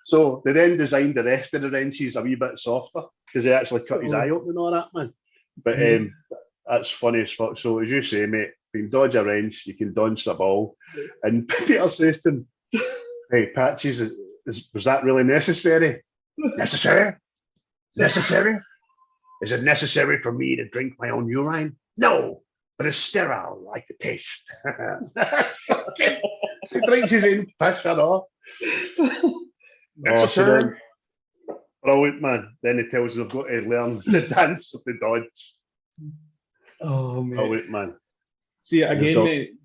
So they then designed the rest of the wrenches a wee bit softer because they actually cut his eye open and all that, man. But that's funny as fuck. So as you say, mate, you can dodge a wrench, you can dodge a ball. And Peter says to him, hey, Patches, was that really necessary? Necessary? Necessary? Is it necessary for me to drink my own urine? No, but it's sterile, like the taste. He drinks his own piss, you know. Brilliant, man. Then he tells him, I've got to learn the dance of the dodge. Oh, man. Brilliant, man. See, again, mate,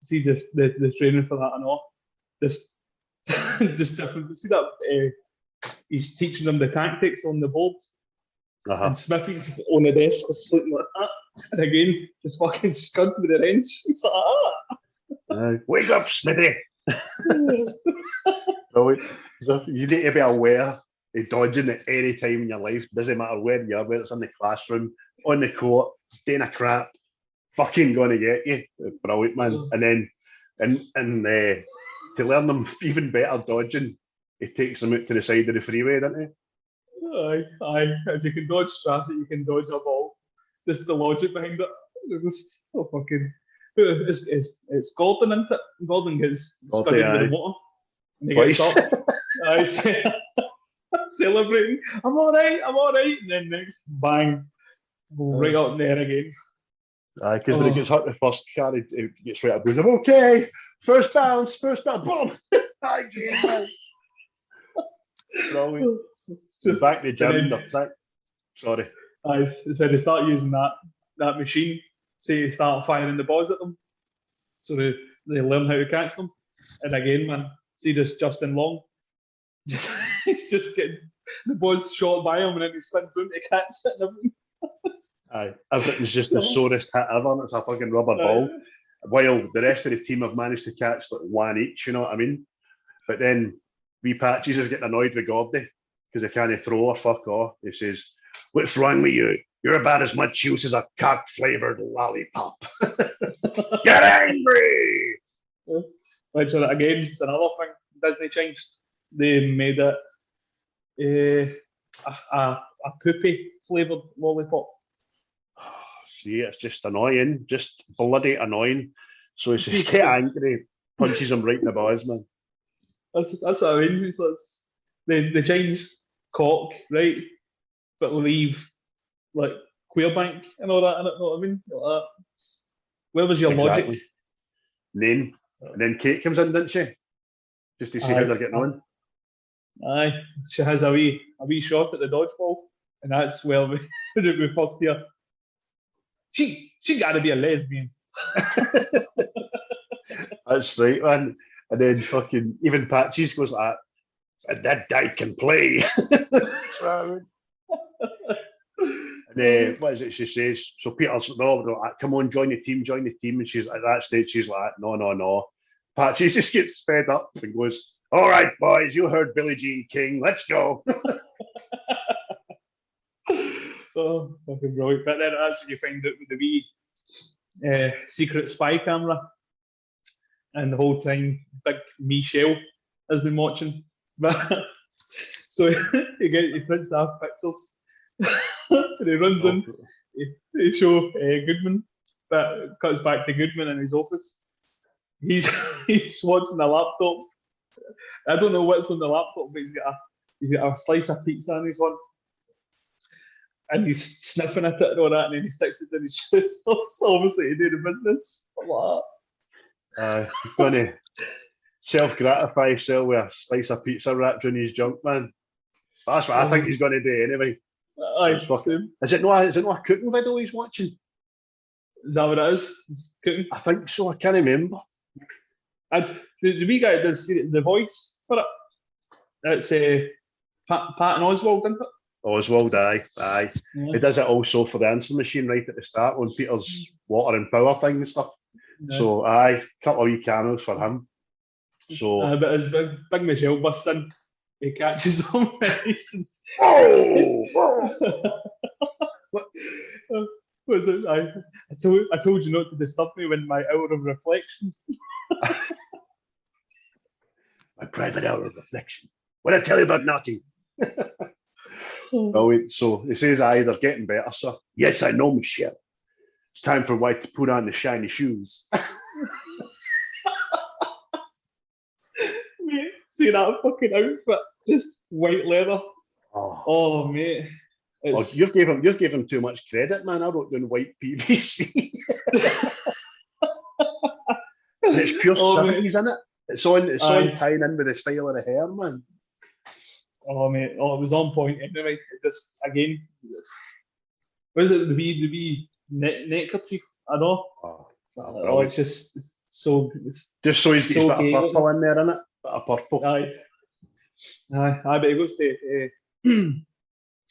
see just the training for that and all. Just different. See that he's teaching them the tactics on the board. And Smithy's on the desk was sleeping like that. And again, just fucking scud with the wrench. He's like, wake up, Smithy. You need to be aware of dodging at any time in your life. Doesn't matter where you are, whether it's in the classroom, on the court, doing a crap, fucking going to get you. Brilliant, man. And then and to learn them even better dodging, he takes them out to the side of the freeway, doesn't he? Aye. If you can dodge traffic, you can dodge a ball. Just the logic behind it. It was so fucking. It's Gordon, isn't it? Gordon gets studied with the water. And he gets up. Celebrating. I'm all right. And then next, bang, right up there again. Aye, because when he gets hurt the first car, he gets right up and goes, I'm okay. First bounce, boom. Again. Brilliant. Just back to the gym, the trick. Sorry. Aye, it's when they start using that machine to start firing the balls at them. So they learn how to catch them. And again, man, see this Justin Long. Just getting the balls shot by him and then he spins round to catch it and everything. Aye, everything's just the sorest hit ever and it's a fucking rubber ball. While the rest of the team have managed to catch like one each, you know what I mean? But then wee Patches is getting annoyed with Gordy because he can't throw or fuck off. He says, what's wrong with you? You're about as much use as a cock-flavoured lollipop. Get angry! Which, again, it's another thing Disney changed. They made it a poopy-flavoured lollipop. See, it's just annoying. Just bloody annoying. So he's just get angry, punches him right in the balls, man. That's what I mean. It's like, they change cock, right? But leave like queer bank and all that in it, know what I mean? Like that. Where was your logic? Name. And then Kate comes in, didn't she? Just to see how they're getting on. Aye. She has a wee shot at the dodgeball, and that's where we first hear. She gotta be a lesbian. That's right, man. And then fucking even Patches goes like that. And that guy can play. And what is it she says? So Peter's, no, come on, join the team. And she's at that stage, she's like, no. Patsy just gets fed up and goes, all right, boys, you heard Billie Jean King. Let's go. Oh, fucking brilliant. But then that's when you find out with the wee secret spy camera. And the whole time, big Michelle has been watching. But so he prints off pictures. And he runs in to show Goodman, but cuts back to Goodman in his office. He's watching the laptop. I don't know what's on the laptop, but he's got a slice of pizza in his one, and he's sniffing at it and all that, and then he sticks it in his shoes. Obviously, to do the business. He's going to self-gratify himself with a slice of pizza wrapped in his junk, man. That's what I think he's going to do anyway. Is it not a cooking video he's watching? Is that what it is? Cooking? I think so. I can't remember. The wee guy does the voice for it. It's Patton Oswald, isn't it? Oswald, aye. Yeah. He does it also for the answer machine right at the start when Peter's water and power thing and stuff. Yeah. So, aye, couple of wee cameos for him. So, but as big Michelle busts in, he catches them. What was it? I told you not to disturb me when my hour of reflection. My private hour of reflection. What did I tell you about knocking? So he says, they're getting better, sir. Yes, I know, Michelle. It's time for White to put on the shiny shoes. Mate, see that fucking outfit? Just white leather. Oh mate. You've gave him too much credit, man. I wrote down white PVC. It's pure 70s, isn't it? It's on tying in with the style of the hair, man. Oh mate, it was on point anyway. Just again, what is it? The wee neckerchief? I know. It's just so. Just so he's got his bit of purple in there, innit? Bit of purple. Aye. But he goes to.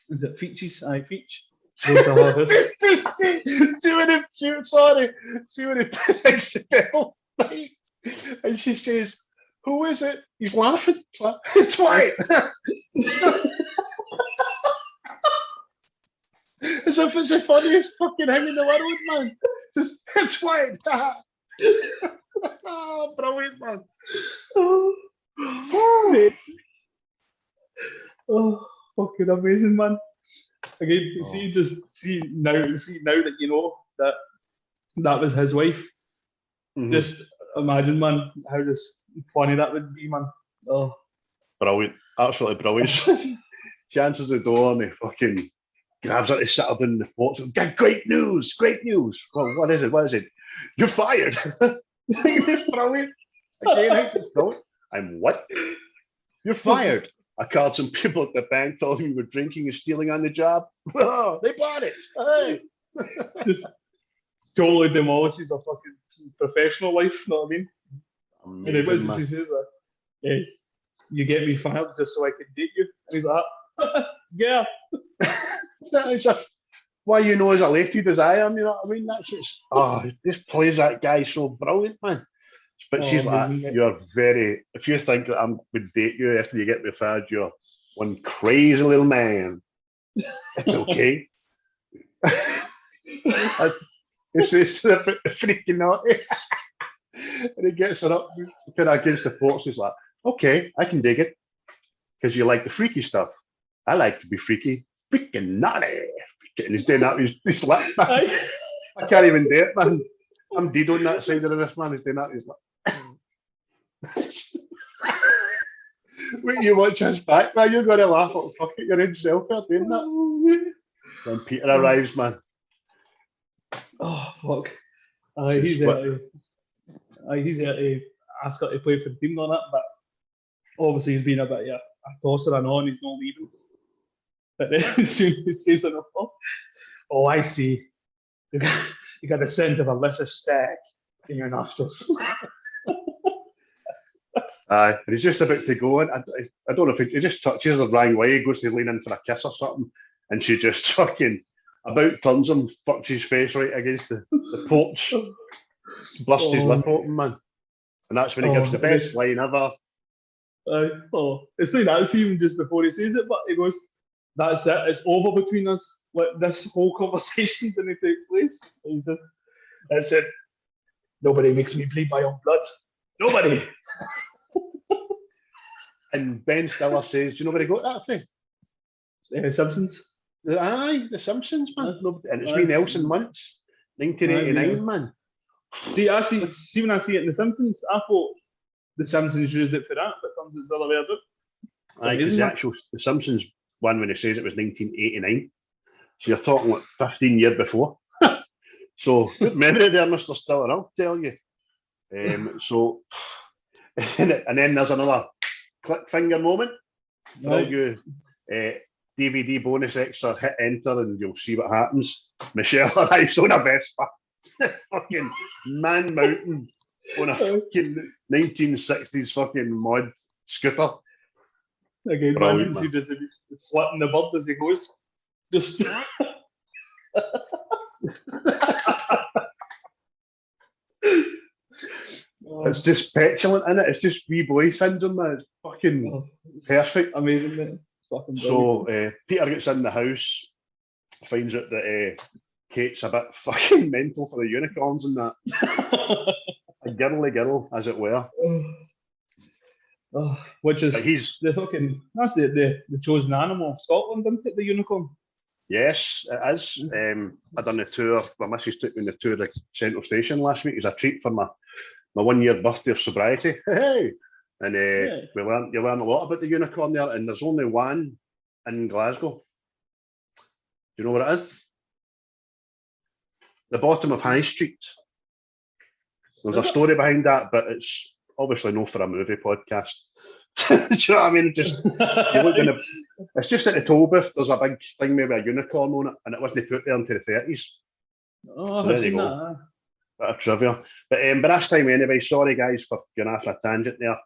Is it Features? Aye, Feach. See when he picks the bell, right? And she says, "Who is it?" He's laughing. It's White. As if it's the funniest fucking thing in the world, man. It's White. Oh, brilliant, man. Oh, fucking amazing, man. Again, see now that you know that was his wife. Mm-hmm. Just imagine, man, how just funny that would be, man. Oh, brilliant, absolutely brilliant. She answers the door and he fucking grabs her to sit her down in the porch. Great news. Well, what is it? You're fired. It's brilliant. Again, it's brilliant. I'm what? You're fired. I called some people at the bank, told them you were drinking and stealing on the job. Oh, they bought it. Hey. Just totally demolishes a fucking professional life, you know what I mean? Amazing, and he says that, hey, you get me fired just so I can date you. And he's like, yeah. Why you know as elated as I am, you know what I mean? That's what's, this plays that guy so brilliant, man. But she's like, if you think that I would date you after you get me fired, you're one crazy little man. It's okay. He says to the freaking naughty. And he gets her up kind of against the porch. He's like, okay, I can dig it. Because you like the freaky stuff. I like to be freaky. Freaking naughty. And he's doing that. He's like, I can't even do it, man. I'm dead on that side of the roof, man. He's doing that. He's like, wait, you watch his back, man. You're going to laugh at fuck at your own self for doing that. When Peter arrives, man. Oh, fuck. He's there to ask her to play for the team on it, but obviously he's been a bit a tosser and on, he's not leaving. But then as soon as he says enough, I see. You got the scent of a delicious steak in your nostrils. And he's just about to go in. I don't know if he just touches her the wrong way. He goes to lean in for a kiss or something, and she just fucking about turns him, fucks his face right against the porch, busts his lip open, man. And that's when he gives the best line ever. It's like that scene just before he says it, but he goes, "That's it, it's over between us. Let this whole conversation didn't take place." That's it. Nobody makes me bleed my own blood. Nobody. And Ben Stiller says, "Do you know where he got that from?" Simpsons. Aye, The Simpsons, man. And it's been Nelson Muntz, 1989, man. See, when I see it in The Simpsons, I thought The Simpsons used it for that, but it turns out it's the other way around. Aye, because The Simpsons one, when he says it was 1989. So you're talking like 15 years before. So good memory there, Mr. Stiller, I'll tell you. So, and then there's another click finger moment. For all you DVD bonus extra, hit enter and you'll see what happens. Michelle arrives on a Vespa. Fucking Man Mountain on a fucking 1960s fucking mod scooter. Again, man, you can see just flapping the bird as he goes. Just it's just petulant, isn't it? It's just wee boy syndrome, man. It's fucking perfect. Amazing, man. So Peter gets in the house, finds out that Kate's a bit fucking mental for the unicorns and that. A girly girl, as it were. Which is the fucking that's the chosen animal of Scotland, isn't it? The unicorn. Yes, it is. I done the tour. My missus took me on the tour of Central Station last week as a treat for my 1 year birthday of sobriety. Hey, and you learn a lot about the unicorn there. And there's only one in Glasgow. Do you know what it is? The bottom of High Street. There's a story behind that, but it's obviously no for a movie podcast. Do you know what I mean? Just it's just at the toll booth. There's a big thing maybe a unicorn on it, and it wasn't put there into the 30s. Oh, so there you go. Bit of trivia. But this time anyway, sorry guys for going off a tangent there.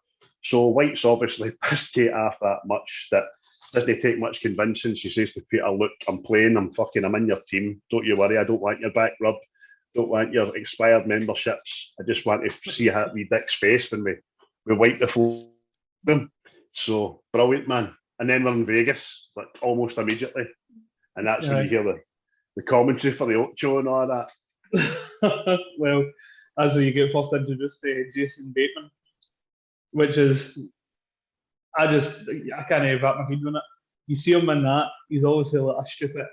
So White's obviously pissed Kate off that much that doesn't take much convincing. She says to Peter, "Look, I'm playing, I'm in your team. Don't you worry, I don't want your back rubbed. Don't want your expired memberships. I just want to see a wee dick's face when we wipe the floor." So brilliant, man. And then we're in Vegas, like almost immediately. And that's when you hear the commentary for the Ocho and all that. Well, that's where you get first introduced to Jason Bateman, which is I can't even wrap my head on it. You see him in that, he's obviously like a stupid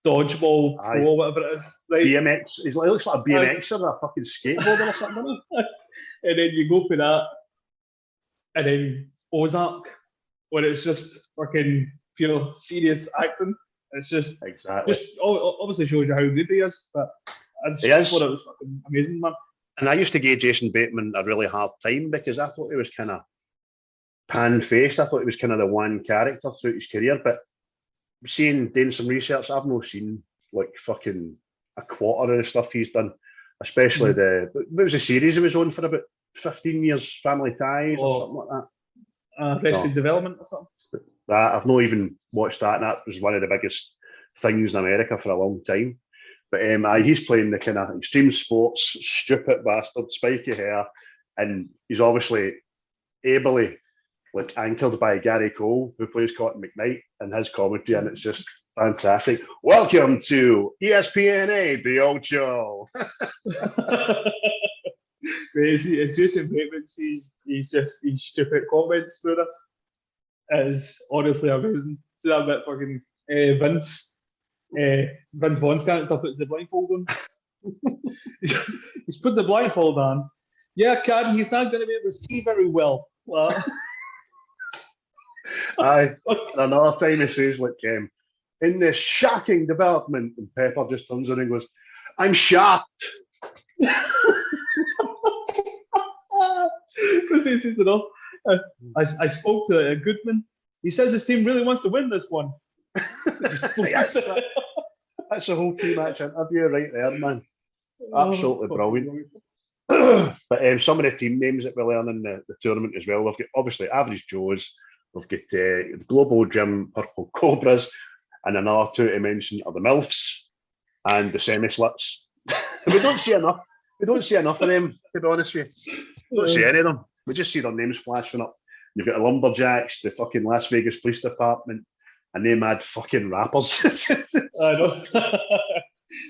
Dodgeball pro, whatever it is. Right? BMX. He looks like a BMXer or a fucking skateboarder or something, doesn't he? And then you go for that, and then Ozark, where it's just fucking pure serious acting. It's just obviously shows you how good he is, but I just thought it was fucking amazing, man. And I used to give Jason Bateman a really hard time because I thought he was kind of pan-faced. I thought he was kind of the one character throughout his career, but doing some research, I've not seen like fucking a quarter of the stuff he's done, especially what was the series he was on for about 15 years, Family Ties or something like that. Arrested Development or something. That I've not even watched that, and that was one of the biggest things in America for a long time. But he's playing the kind of extreme sports, stupid bastard, spiky hair, and he's obviously ably like anchored by Gary Cole, who plays Cotton McKnight, and his commentary, and it's just fantastic. Welcome to ESPN, the Ocho. It's Jason Bateman. He's stupid comments through this. Is honestly amazing. See that bit fucking Vince Vaughn's character puts the blindfold on. He's put the blindfold on. Yeah, Karen, he's not going to be able to see very well. Aye. Another time he says, like, in this shocking development, and Pepper just turns on and goes, "I'm shocked." I spoke to Goodman. He says his team really wants to win this one. Yes, that's a whole team-match interview right there, man. Absolutely brilliant. But some of the team names that we learn in the tournament as well, we've got obviously Average Joes, we've got the Global Gym Purple Cobras, and another two to mention are the MILFs and the semi-sluts. We don't see enough. We don't see enough of them, to be honest with you. We don't see any of them. We just see their names flashing up. You've got the Lumberjacks, the fucking Las Vegas Police Department, and they mad fucking rappers. I know.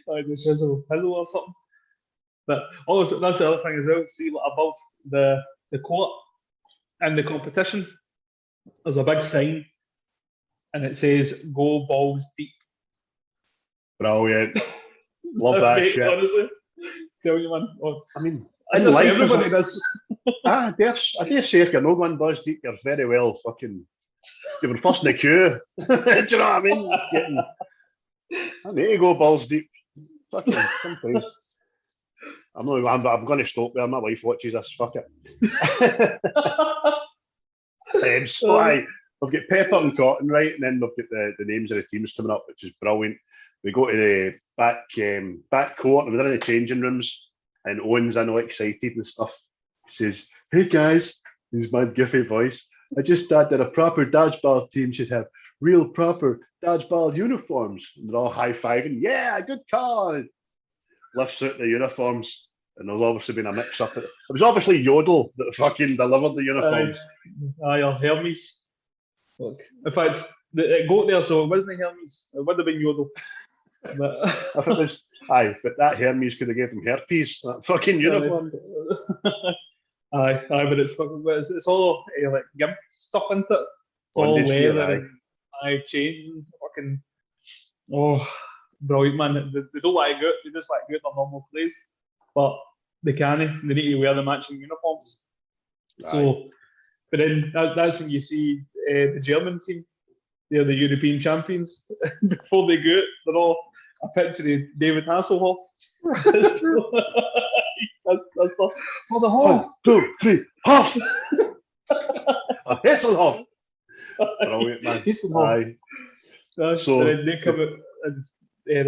Like the Shizzle or something. But that's the other thing as well. See, like, above the court and the competition, there's a big sign, and it says "Go Balls Deep." Brilliant. Love that shit. Honestly, tell you, man. Oh, I mean, I in life, everybody does. I dare say if you're no one does deep, you're very well fucking. You were first in the queue. Do you know what I mean? I need to go balls deep. Fucking sometimes. I'm going to stop there. My wife watches this. Fuck it. We've got Pepper and Cotton, right? And then we've got the names of the teams coming up, which is brilliant. We go to the back court and we're in the changing rooms, and Owen's in all excited and stuff. He says, "Hey guys," his mad goofy voice, "I just thought that a proper dodgeball team should have real proper dodgeball uniforms." And they're all high-fiving. "Yeah, good call." Lifts out the uniforms, and there's obviously been a mix-up. It was obviously Yodel that fucking delivered the uniforms. Or Hermes. Look, in fact, it got there, so it wasn't Hermes. It would have been Yodel. But If it was, but that Hermes could have gave them herpes. That fucking uniform. But it's all like gimp stuff into it. All leather and chains and fucking brilliant, man. They don't like it. They just like good their normal plays, but they can't. They need to wear the matching uniforms. So, but then that's when you see the German team. They're the European champions. Before they go, they're all a picture of David Hasselhoff. That's for the whole 1, 2, 3, Hoff. Hasselhoff. Brilliant, man. Hasselhoff. So then they come out and get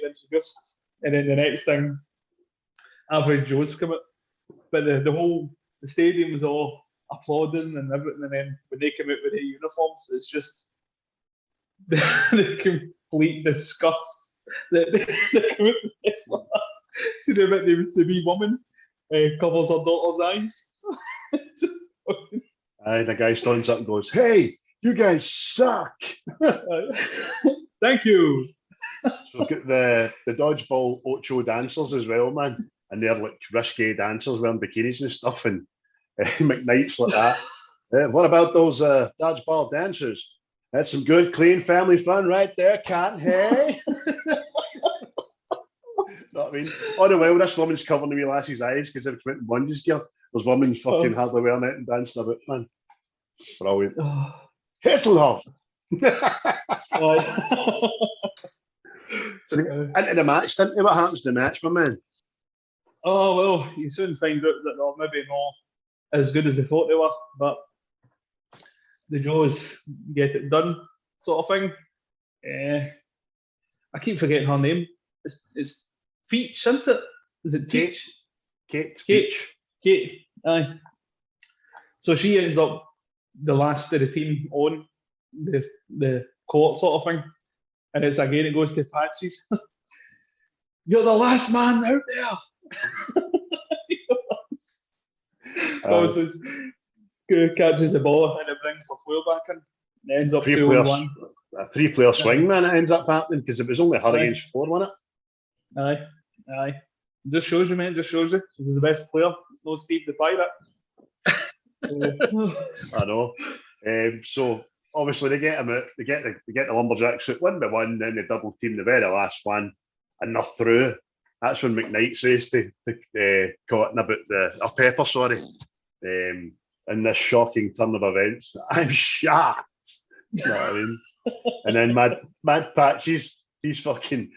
introduced, and then the next thing, Average Joe's come out, but the stadium was all applauding and everything, and then when they come out with their uniforms, it's just the complete disgust that they come out with this. To the wee woman covers her daughter's eyes. The guy stands up and goes, "Hey, you guys suck." Thank you. So we've got the Dodgeball Ocho dancers as well, man. And they're like risque dancers wearing bikinis and stuff, and McKnight's like that. What about those Dodgeball dancers? That's some good, clean family fun right there, can't hey? Know what I mean? All the while, this woman's covering the wee lassie's eyes because they're committing bondage gear. There's women fucking hardly wearing it and dancing about, man. Brilliant. Hasselhoff. So into the match, didn't they? What happens to the match, my man? Oh, well, you soon find out that they're maybe not as good as they thought they were, but the Joes get it done, sort of thing. I keep forgetting her name. It's Feach, isn't it? Is it Teach? Kate. Aye. So she ends up the last of the team on the court, sort of thing. And it's again, it goes to Patches. "You're the last man out there." So catches the ball and it brings the foil back in. It ends up 2-1. A 3-player swing, man. It ends up happening because it was only her against 4, wasn't it? Aye. Just shows you, man. Just shows you. She was the best player. It's no Steve the Pirate. I know. So obviously they get him out. They get the Lumberjacks out 1-1. Then they double team the very last one, and they're through. That's when McKnight says to Cotton about Pepper, sorry, in this shocking turn of events, "I'm shocked." You know what I mean? And then Mad Patches, he's fucking,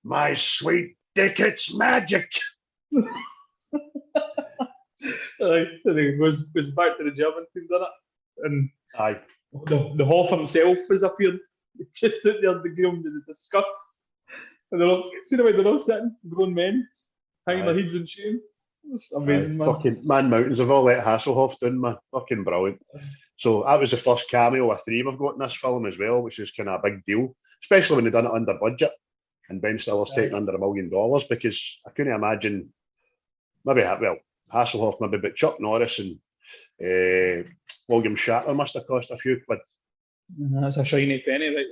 "My sweet dick, it's magic." And he goes back to the German team, doesn't it? And the Hoff himself has appeared. Just sit there in the ground to discuss. And they're all, see the way they're all sitting, grown men, hanging their heads in shame. It's amazing, man. Fucking Man Mountains have all let Hasselhoff down, man. Fucking brilliant. So that was the first cameo of 3 we've got in this film as well, which is kind of a big deal, especially when they done it under budget. And Ben Stiller's taking under $1 million, because I couldn't imagine, maybe, well, Hasselhoff maybe, but Chuck Norris and William Shatner must have cost a few quid. That's a shiny penny right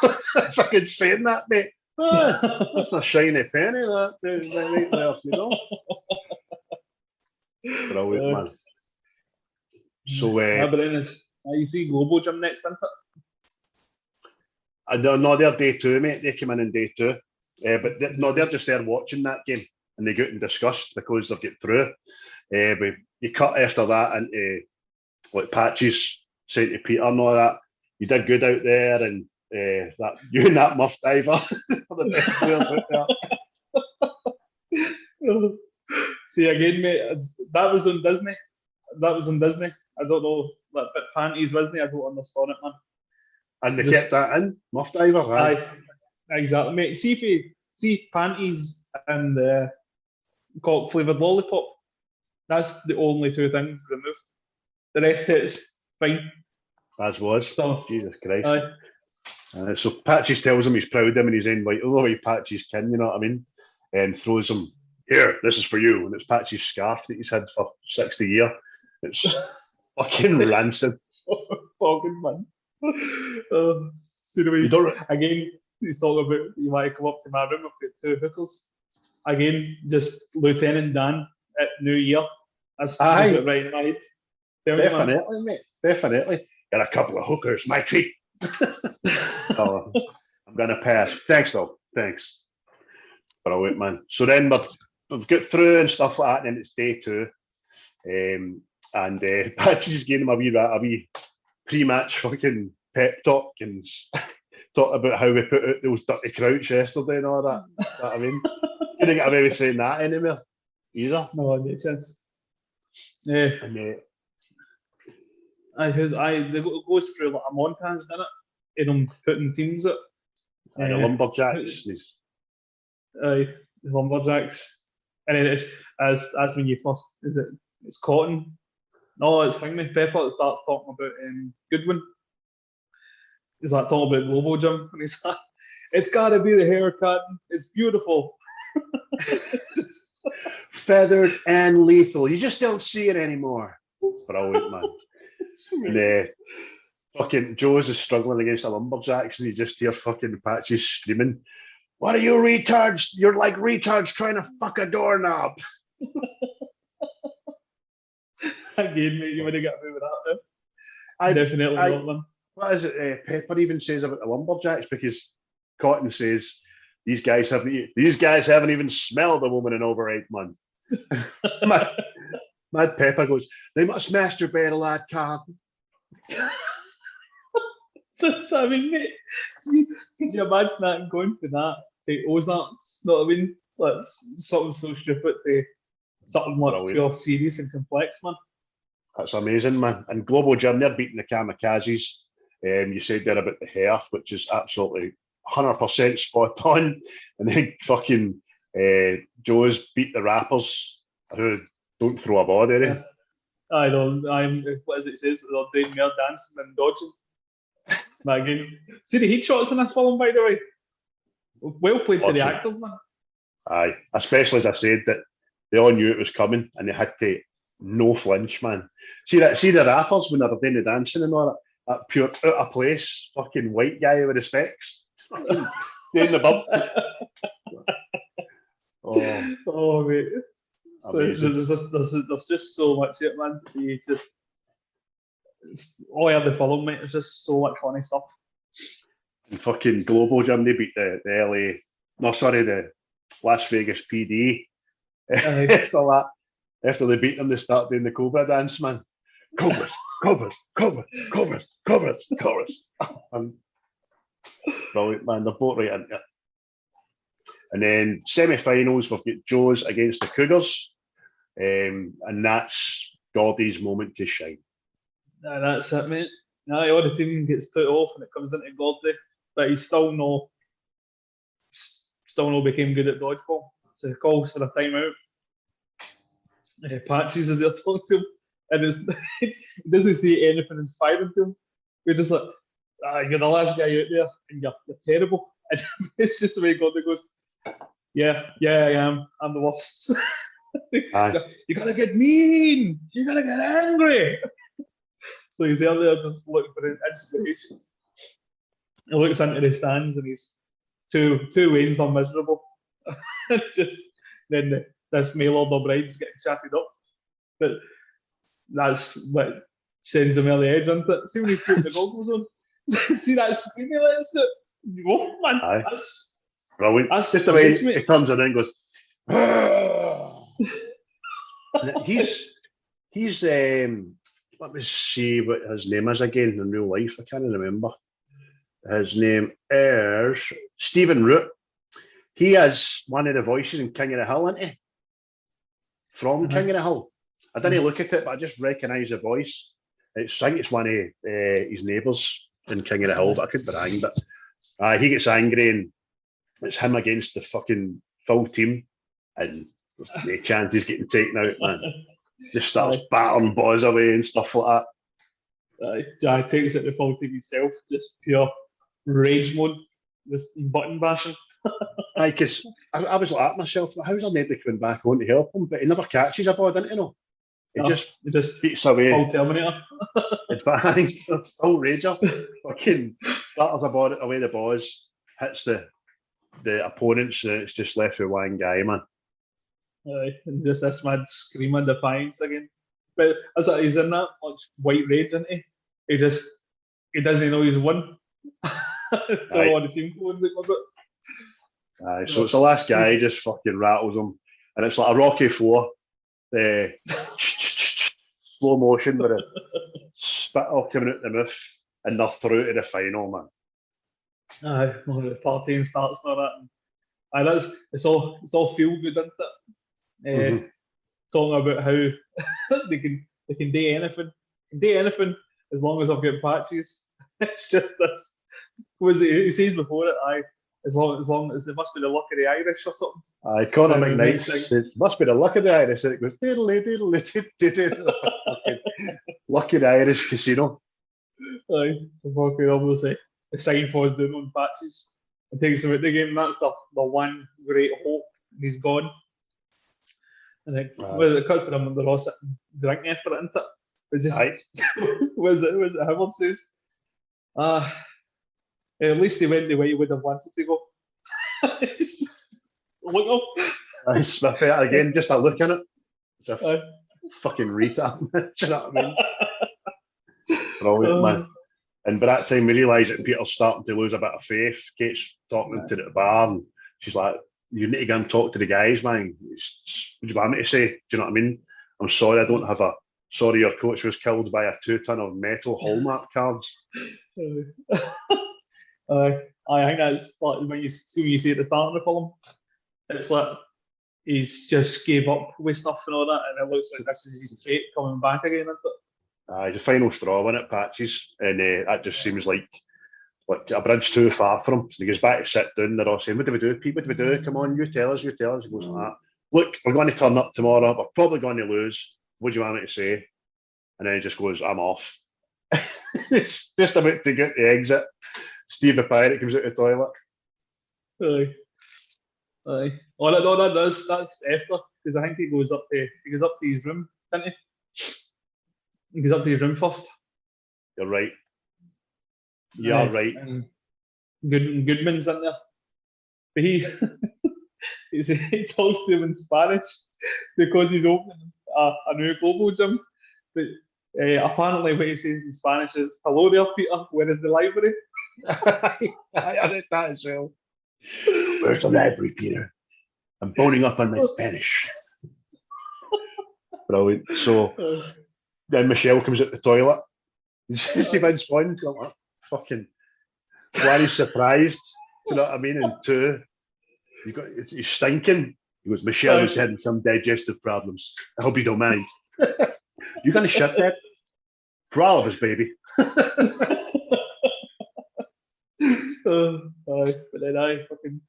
there. That's a good saying, that, mate. That's a shiny penny, that right there, you know. Brilliant, man. So, but then you see Global Gym next, isn't it? No, they're day 2, mate. They come in day 2. But they're just there watching that game, and they get in disgust because they've got through. But you cut after that into like Patches saying to Peter and all that, you did good out there, and that you and that muff diver for the best players out there. See again, mate. That was on Disney. I don't know, that bit panties Disney. I don't understand it, man. And they kept that in, muff diver. Right? Aye, exactly, mate. See panties and cock flavoured lollipop. That's the only 2 things removed. The rest of it's fine. As was. So, Jesus Christ. So Patches tells him he's proud of him, and he's in like, oh, he Patches kin, you know what I mean? And throws him, here, this is for you. And it's Patches' scarf that he's had for 60 years. It's fucking rancid. Fucking man. See the way again, he's talking about, you might come up to my room, I've got 2 hookers. Again, just Lieutenant Dan at New Year. That's right in my head. Definitely, mate. Definitely. Got a couple of hookers, my treat. Oh, I'm going to pass. Thanks, though. Thanks. Brilliant, man. So then we've got through and stuff like that, and then it's day 2. And Patches gave him a wee pre-match fucking pep talk and talk about how we put out those dirty crouch yesterday and all that. You know what I mean? Couldn't get away with saying that anymore either. No, no chance. Yeah. And, it goes through like a montage, doesn't it? And I'm putting teams up. And the Lumberjacks. The Lumberjacks. And then it's as when you first, it's Cotton. No, it's Thingy Pepper that starts talking about Goodwin. He's like talking about Global Gym, and he's like, it's got to be the haircut. It's beautiful. Feathered and lethal. You just don't see it anymore. Brilliant, man. And fucking Joe's is struggling against the Lumberjacks, and you just hear fucking Patches screaming, what are you retards? You're like retards trying to fuck a doorknob. Again, mate, you would have got me with that, though. I definitely not, man. What is it? Pepper even says about the Lumberjacks, because Cotton says these guys haven't even smelled a woman in over 8 months. Mad Pepper goes, they must masturbate a lot, Cotton. So I mean, mate, could you imagine that and going for that to Ozarks? You know what I mean? Like something so stupid to something much pure serious and complex, man. That's amazing, man. And Global Gym, they're beating the Kamikazes. You said there about the hair, which is absolutely 100% spot on. And then fucking Joe's beat the rappers who don't throw a body. Yeah. I don't. What is it says? They're doing more dancing than dodging. That game. See the heat shots in this film, by the way. Well played by the actors, man. Aye, especially as I said that they all knew it was coming and they had to no flinch, man. See the rappers when they're doing the dancing and all that pure out of place fucking white guy with the specs doing the bump. Oh mate. So there's just so much shit, man. See, all I have the film, mate. It's just so much funny stuff. And fucking Global Gym, they beat the Las Vegas PD. After they beat them, they start doing the Cobra dance, man. Cobras. Brilliant, man. They're both right into it. And then semi-finals, we've got Joe's against the Cougars. And that's Gordy's moment to shine. That's it, mate. All the team gets put off and it comes into Gordy, but he's still no became good at dodgeball. So he calls for a timeout. Patches is there talking to him, and he doesn't see anything inspiring to him. We're just like, you're the last guy out there, and you're terrible. And it's just the way Gordon goes, yeah, I am. I'm the worst. You gotta get mean. You gotta get angry. So he's there just looking for inspiration. He looks into the stands and he's two ways are miserable. Just then this Maylord O'Brien's getting chatted up. But that's what sends him early edge, isn't it? See when he's putting the goggles on. See that scream he lets it? Oh man, Aye. that's brilliant. That's Just the way amazing. he turns around and goes. he's let me see what his name is again in real life. I can't remember. His name is Stephen Root. He is one of the voices in King of the Hill, isn't he? From King of the Hill. I didn't look at it, but I just recognise the voice. I think it's one of his neighbours in King of the Hill, but I could be wrong. But he gets angry and it's him against the fucking full team, and there's no chance he's getting taken out, man. Just starts battering boys away and stuff like that. Yeah, he takes it to full team himself, just pure rage mode, just button bashing. Because I was like myself, how's there nobody coming back on to help him? But he never catches a ball, didn't he? No, he just beats away. Full Terminator. Advanced, full rager. Fucking batters away the balls, hits the opponents, and it's just left with one guy, man. And just this mad screaming defiance again. But as he's in that much white rage, isn't he? He doesn't know he's won. On the team code. So it's the last guy just fucking rattles him, and it's like a Rocky Floor, slow motion with a spit all coming out the mouth, and they're through to the final, man. The partying starts and all that. And it's all feel good, isn't it? Talking about how they can do anything. As long as I've got patches. It's just this. Was it? He says before it, as long as it must be the luck of the Irish or something. Conor McKnight says, must be the luck of the Irish. And it goes, diddly, luck of the Irish casino. Obviously, the sign falls down on patches. It takes him out the game, and that's the one great hope. He's gone. And it cuts to them and they're all sitting drinking for it, isn't it? It's just, was it Howard says? At least he went the way he would have wanted to go. Look up. Smithy again, just a look in it. It's a fucking retard. Do you know what I mean? Brilliant, man. And by that time we realise that Peter's starting to lose a bit of faith. Kate's talking to the bar and she's like, you need to go and talk to the guys, man. What do you want me to say? Do you know what I mean? I'm sorry, I don't have a sorry your coach was killed by a 2-ton of metal Hallmark cards. I think that's like when you see at the start of the film, it's like he's just gave up with stuff and all that, and it looks like this is his fate coming back again, isn't it? The final straw when it patches, and that just seems like a bridge too far for him. So he goes back to sit down. They're all saying, "What do we do, Pete? What do we do? Come on, you tell us." He goes like that. Look, we're going to turn up tomorrow. We're probably going to lose. What do you want me to say? And then he just goes, "I'm off." It's just about to get the exit. Steve the Pirate comes out the toilet. Aye. Oh, no, that's after, because I think he goes up to his room, doesn't he? He goes up to his room first. You're right. You're right. And Goodman's in there. But he talks to him in Spanish because he's opening a new global gym. But apparently what he says in Spanish is, "Hello there, Peter, where is the library?" I read that as well. Where's the library, Peter? I'm boning up on my Spanish. Brilliant. So then Michelle comes out the toilet. She finds one. Like, fucking one, he's surprised. Do you know what I mean? And two, he's stinking. He goes, Michelle is having some digestive problems. I hope you don't mind. You're gonna shut that? For all of us, baby. But then fucking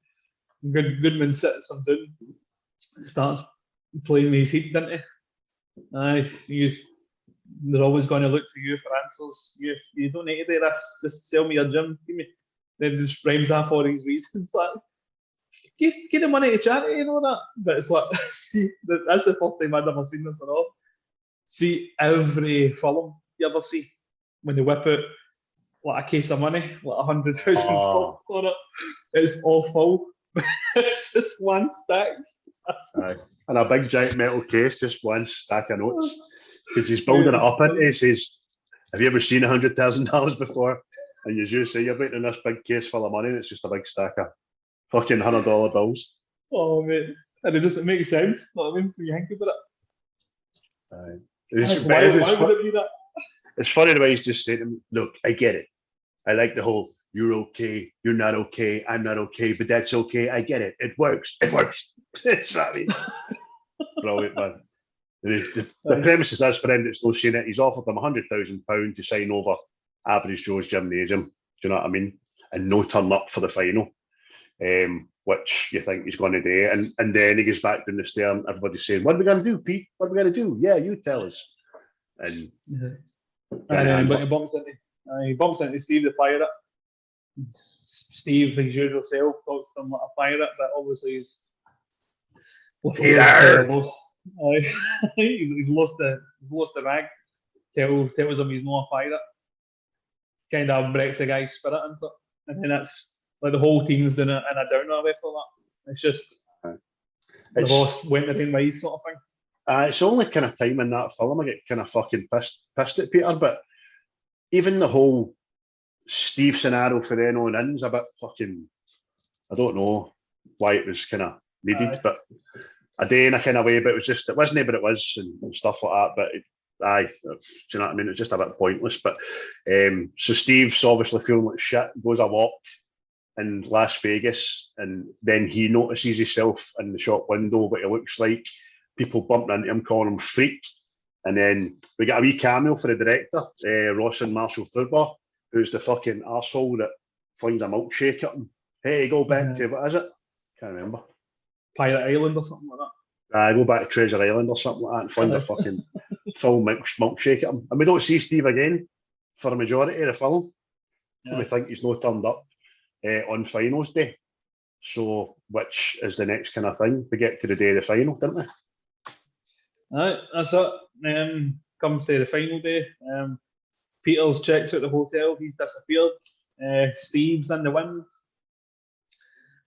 Goodman sits him down, starts playing his heat, doesn't he? they're always going to look to you for answers. You don't need to do this. Just sell me your gym. Give me. Then just rhymes off all these reasons. Like, give the money to charity, you know that. But it's like, see, that's the first time I've ever seen this at all. See, every film you ever see, when they whip out like a case of money, like $100,000 for it, it's all full. It's just one stack. Aye. And a big giant metal case, just one stack of notes. Because he's building it up into, he says, have you ever seen $100,000 before? And as you say, you're waiting in this big case full of money, and it's just a big stack of fucking $100 bills. Oh, mate. And it makes sense. You know what I mean? When you think about it. Aye. Why would it be that? It's funny the way he's just saying to him, look, I get it. I like the whole, you're okay, you're not okay, I'm not okay, but that's okay, I get it. It works. Exactly. Brilliant, man. The premise is this for him that's not seen it. He's offered them £100,000 to sign over Average Joe's Gymnasium. Do you know what I mean? And no turn up for the final, which you think he's going to do. And then he goes back down the stair and everybody's saying, what are we going to do, Pete? What are we going to do? Yeah, you tell us. And but he bumps into Steve the pirate. Steve, his usual self, talks to him like a pirate, but obviously he's he's lost the rag. Tells him he's not a pirate. Kind of breaks the guy's spirit and stuff. And then that's like the whole team's doing it in a downer after that. It's just the boss went the same way sort of thing. It's the only kind of time in that film I get kind of fucking pissed at Peter, but even the whole Steve scenario for then on in's a bit fucking, I don't know why it was kind of needed, but a day in a kind of way, but it wasn't, but it was, and stuff like that, but do you know what I mean? It's just a bit pointless, but so Steve's obviously feeling like shit, goes a walk in Las Vegas, and then he notices himself in the shop window what he looks like, people bumping into him, calling him freak, and then we get a wee cameo for the director, Rawson Marshall Thurber, who's the fucking arsehole that finds a milkshake at him. Hey, go back to, what is it? Can't remember. Pirate Island or something like that. I go back to Treasure Island or something like that and find a fucking full milkshake at him. And we don't see Steve again for a majority of the film. Yeah. We think he's not turned up on finals day. So, which is the next kind of thing. We get to the day of the final, don't we? That's it. Comes to the final day. Peter's checked out the hotel. He's disappeared. Steve's in the wind.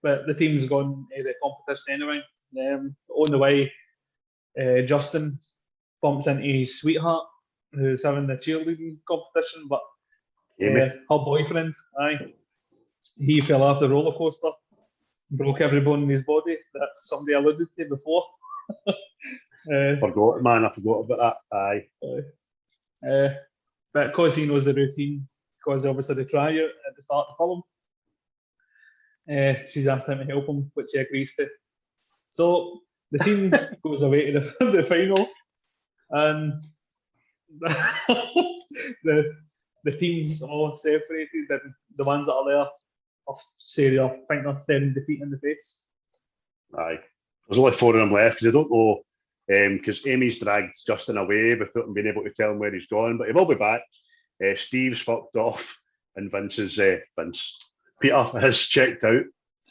But the team's gone to the competition anyway. On the way, Justin bumps into his sweetheart, who's having the cheerleading competition, but her boyfriend, he fell off the roller coaster, broke every bone in his body that somebody alluded to before. I forgot about that. But because he knows the routine, because obviously they try out at the start of the film, she's asked him to help him, which he agrees to. So the team goes away to the final, and the teams all separated, and the ones that are there are staring defeat in the face. Aye. There's only 4 of them left because I don't know, because Amy's dragged Justin away without him being able to tell him where he's gone, but he will be back. Steve's fucked off, and Peter has checked out.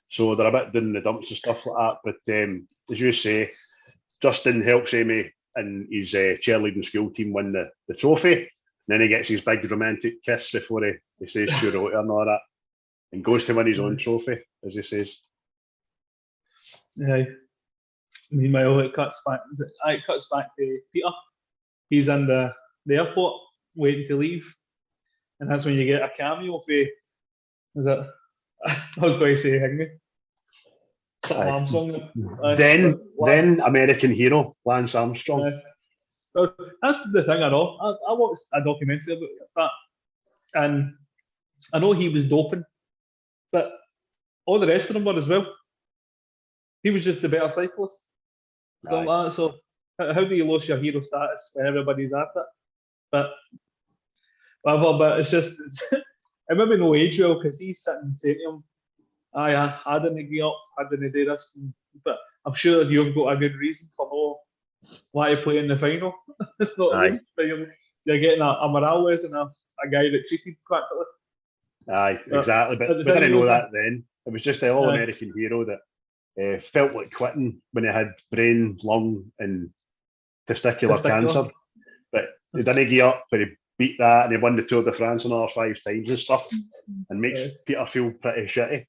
So they're a bit down in the dumps and stuff like that. But as you say, Justin helps Amy and his cheerleading school team win the trophy. And then he gets his big romantic kiss before he says Stuart and all that. And goes to win his own trophy, as he says. Yeah. Meanwhile, it cuts back to Peter. He's in the airport waiting to leave. And that's when you get a cameo for, I was going to say Higby. Armstrong. Then American hero, Lance Armstrong. Well, that's the thing I know. I watched a documentary about that, and I know he was doping, but all the rest of them were as well. He was just the better cyclist. So how do you lose your hero status when everybody's at it? But it's just it maybe no age well because he's sitting saying to him, I didn't get up, I didn't do this, but I'm sure you've got a good reason for why you play in the final. you're getting a Morales and a guy that cheated practically. Aye, exactly. But at we the time, didn't it know was that then. It was just the all-American hero that felt like quitting when he had brain, lung, and testicular cancer. But he didn't give up, but he beat that and he won the Tour de France another 5 times and stuff, and makes Peter feel pretty shitty.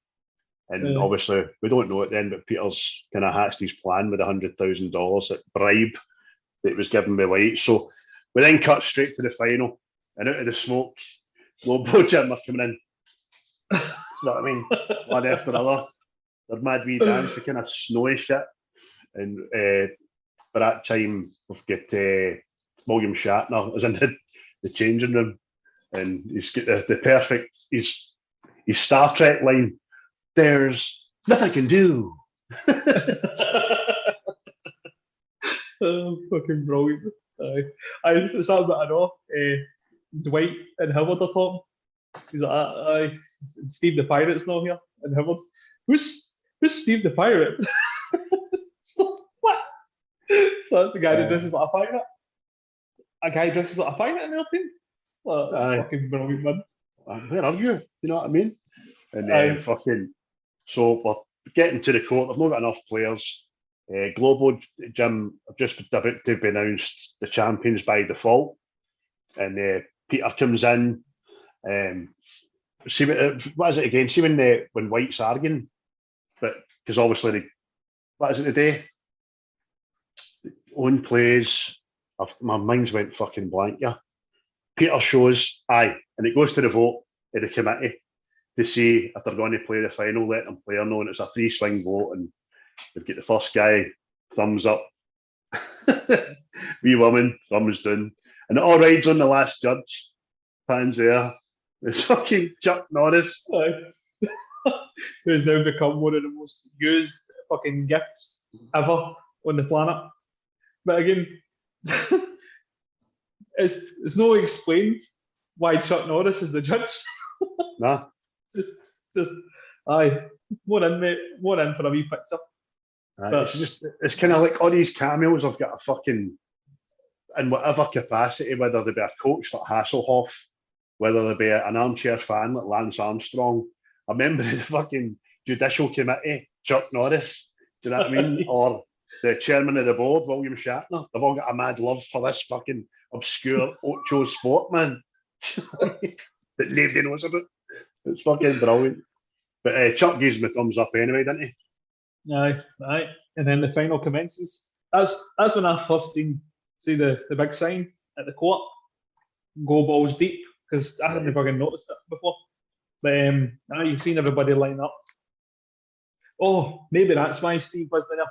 And obviously, we don't know it then, but Peter's kind of hatched his plan with $100,000 at bribe that was given by White. So we then cut straight to the final, and out of the smoke, Lobo Jim are coming in. You know what I mean? One after another. They're mad wee dance for kind of snowy shit. And by that time, we've got William Shatner is in the changing room, and he's got the perfect, his Star Trek line, "There's nothing I can do." Oh, fucking brilliant. It's that bit I know. Dwight and Howard are talking. He's like, Steve the Pirate's not here. And Howard, who's Steve the Pirate? So, what? So the guy that dresses like a pirate? A guy dresses like a pirate in their team? Fucking brilliant, man. Where are you? You know what I mean? And then so we're getting to the court. They've not got enough players. Globo Jim have just about to be announced the champions by default. And Peter comes in. See what is it again? See when White's arguing, but because obviously what is it today? Own plays. My mind's went fucking blank. Yeah, Peter shows and it goes to the vote of the committee to see if they're going to play the final. Let them play or no, and it's a 3-swing vote, and they've got the first guy thumbs up, wee woman thumbs down, and it all rides on the last judge. Pans there. It's fucking Chuck Norris. Who's now become one of the most used fucking gifts ever on the planet. But again, it's no explained why Chuck Norris is the judge. Nah. just more in for a wee picture. It's kind of like all these cameos have got a fucking, in whatever capacity, whether they be a coach like Hasselhoff, whether they be an armchair fan like Lance Armstrong, a member of the fucking judicial committee, Chuck Norris, do you know what I mean? Or the chairman of the board, William Shatner. They've all got a mad love for this fucking obscure Ocho sport, man, that nobody knows about. It's fucking brilliant. But Chuck gives me a thumbs up anyway, didn't he? Aye. And then the final commences. That's when I first see the big sign at the court. Go Balls deep, because I hadn't fucking noticed it before. But you've seen everybody line up. Oh, maybe that's why Steve was there.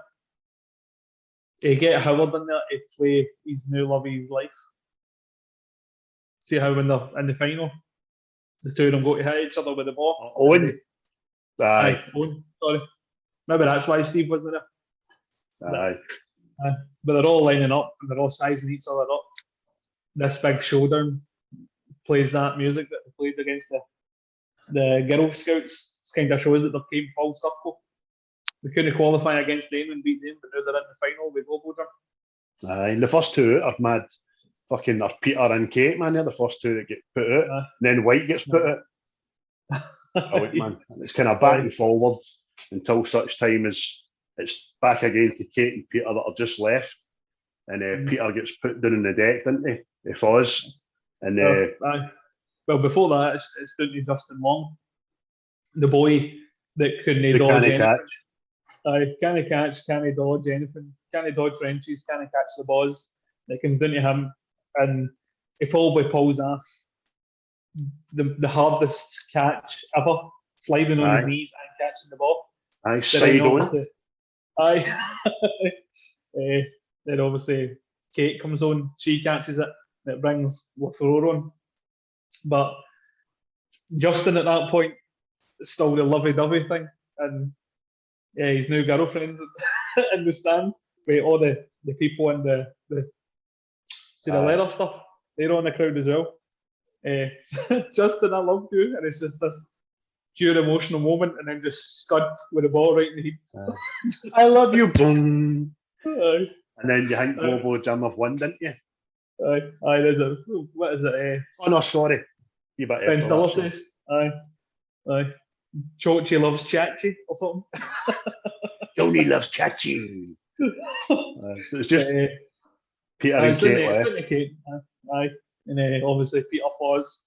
He get Howard in there to play his new love of his life. See how when they're in the final, the two of them go to hit each other with the ball. Owen. Owen, sorry. Maybe that's why Steve wasn't there. Aye. But they're all lining up and they're all sizing each other up. This big showdown plays that music that they played against the Girl Scouts. It kind of shows that they came full circle. They couldn't qualify against them and beat them, but now they're in the final with Global. Aye, and the first two are mad. Fucking are Peter and Kate, man. They're the first two that get put out. And then White gets put out. Man. And it's kind of back and forward until such time as it's back again to Kate and Peter that are just left. And Peter gets put down on the deck, didn't he? Foz. And well, before that, it's down to Justin Long, the boy that couldn't dodge anything. Can't catch, can't dodge anything, can't dodge Frenchies, can't catch the balls. It comes down to him, and he probably pulls off the hardest catch ever, sliding on his knees and catching the ball. Side on. Then obviously Kate comes on, she catches it, and it brings Lafleur on. But Justin at that point is still the lovey-dovey thing, and his new girlfriend's in the stand with all the people and the leather stuff. They're on the crowd as well. Justin, I love you, and it's just this pure emotional moment, and then just scud with the ball right in the heat. I love you, boom. And then you think Globo Jim have won, didn't you? Aye, there's a, what is it? Oh no, sorry. You better Ben after Stiller that, so. says, aye. Chochi loves Chachi or something. Johnny loves Chachi. It's just Peter and It's Kate left. Kate. Aye. And obviously Peter falls.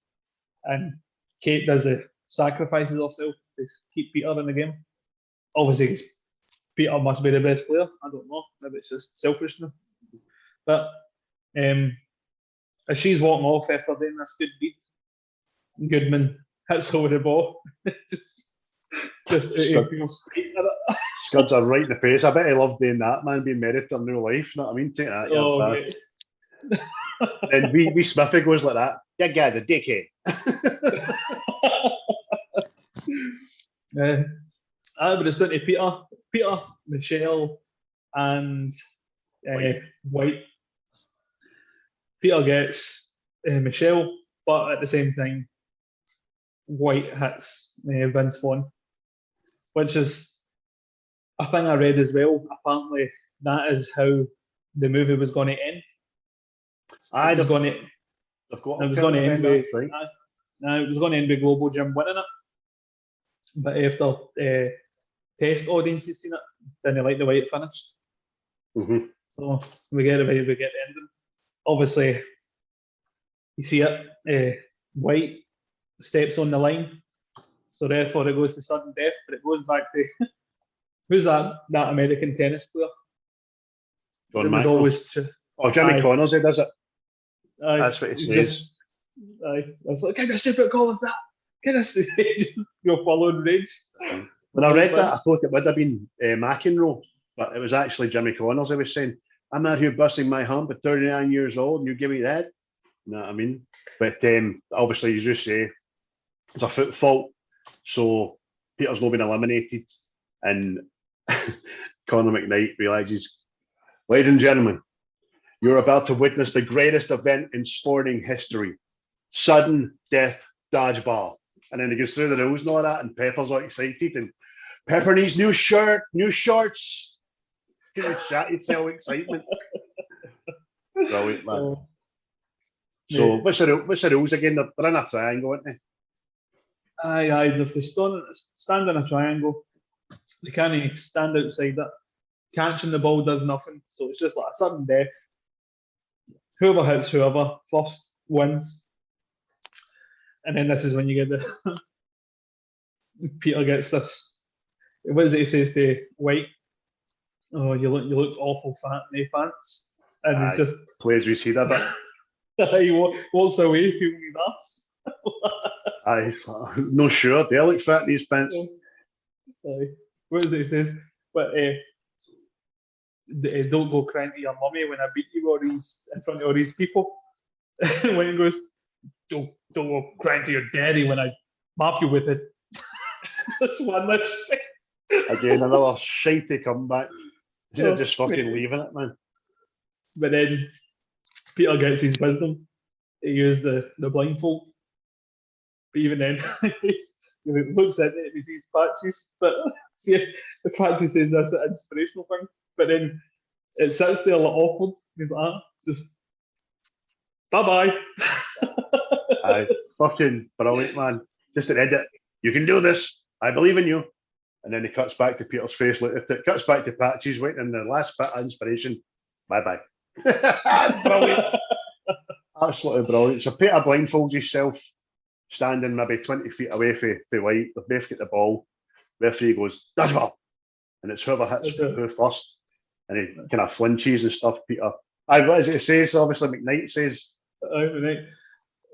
And Kate does the sacrifices herself to keep Peter in the game. Obviously, 'cause Peter must be the best player. I don't know. Maybe it's just selfishness. But as she's walking off after doing this good deed, Goodman hits her with the ball. just Scuds her right in the face. I bet he loved doing that, man, being married to real life. You know what I mean? Take that, And wee Smithy goes like that. That guy's a dickhead. But it's down to Peter, Michelle, and White. Peter gets Michelle, but at the same time, White hits Vince Vaughn, which is a thing I read as well. Apparently, that is how the movie was going to end. It was going to end with Global Gym winning it. But after test audiences seen it, didn't like the way it finished. Mm-hmm. So we get the ending. Obviously, you see it. White steps on the line, so therefore it goes to sudden death. But it goes back to who's that American tennis player? John McEnroe. Jimmy Connors, he does it. That's what he says. That's what kind of stupid call is that? Kind of you're following rage. When I read that, I thought it would have been McEnroe, but it was actually Jimmy Connors. He was saying, "I'm out here busting my hump at 39 years old, and you give me that." You know what I mean? But obviously, as you say, it's a foot fault, so Peter's not been eliminated, and Conor McKnight realizes, ladies and gentlemen, you're about to witness the greatest event in sporting history: sudden death dodgeball. And then he goes through the rules and all that, and Pepper's all excited, and Pepper needs new shirt, new shorts. Shatty sell excitement. Brilliant, man. So what's the rules again? They're in a triangle, aren't they? Aye. They stand in a triangle. They can't stand outside that. Catching the ball does nothing. So it's just like a sudden death. Whoever hits whoever first wins. And then this is when you get the Peter gets this. What is it he says to White? Oh, you look awful fat in the pants. And he's just plays with head a bit. He walks away feeling his ass. No sure. They look fat in these pants. What is it he says? But don't go crying to your mummy when I beat you in front of all these people. When he goes, don't go crying to your daddy when I mop you with it. That's one less Again, another shitey comeback. Just fucking leaving it, man. But then Peter gets his wisdom. He used the blindfold. But even then, he looks at it, he sees patches. But see, the patches says that's an inspirational thing. But then it sits there like awkward. He's like, just bye-bye. Aye, fucking brilliant, man. Just an edit. You can do this. I believe in you. And then he cuts back to Peter's face. It cuts back to Patches waiting in the last bit of inspiration. Bye-bye. Brilliant. Absolutely brilliant. So Peter blindfolds himself, standing maybe 20 feet away from White. They both get the ball. Referee goes, "Dodgeball." And it's whoever hits who first. And he kind of flinches and stuff, Peter. What does it say? So obviously McKnight says.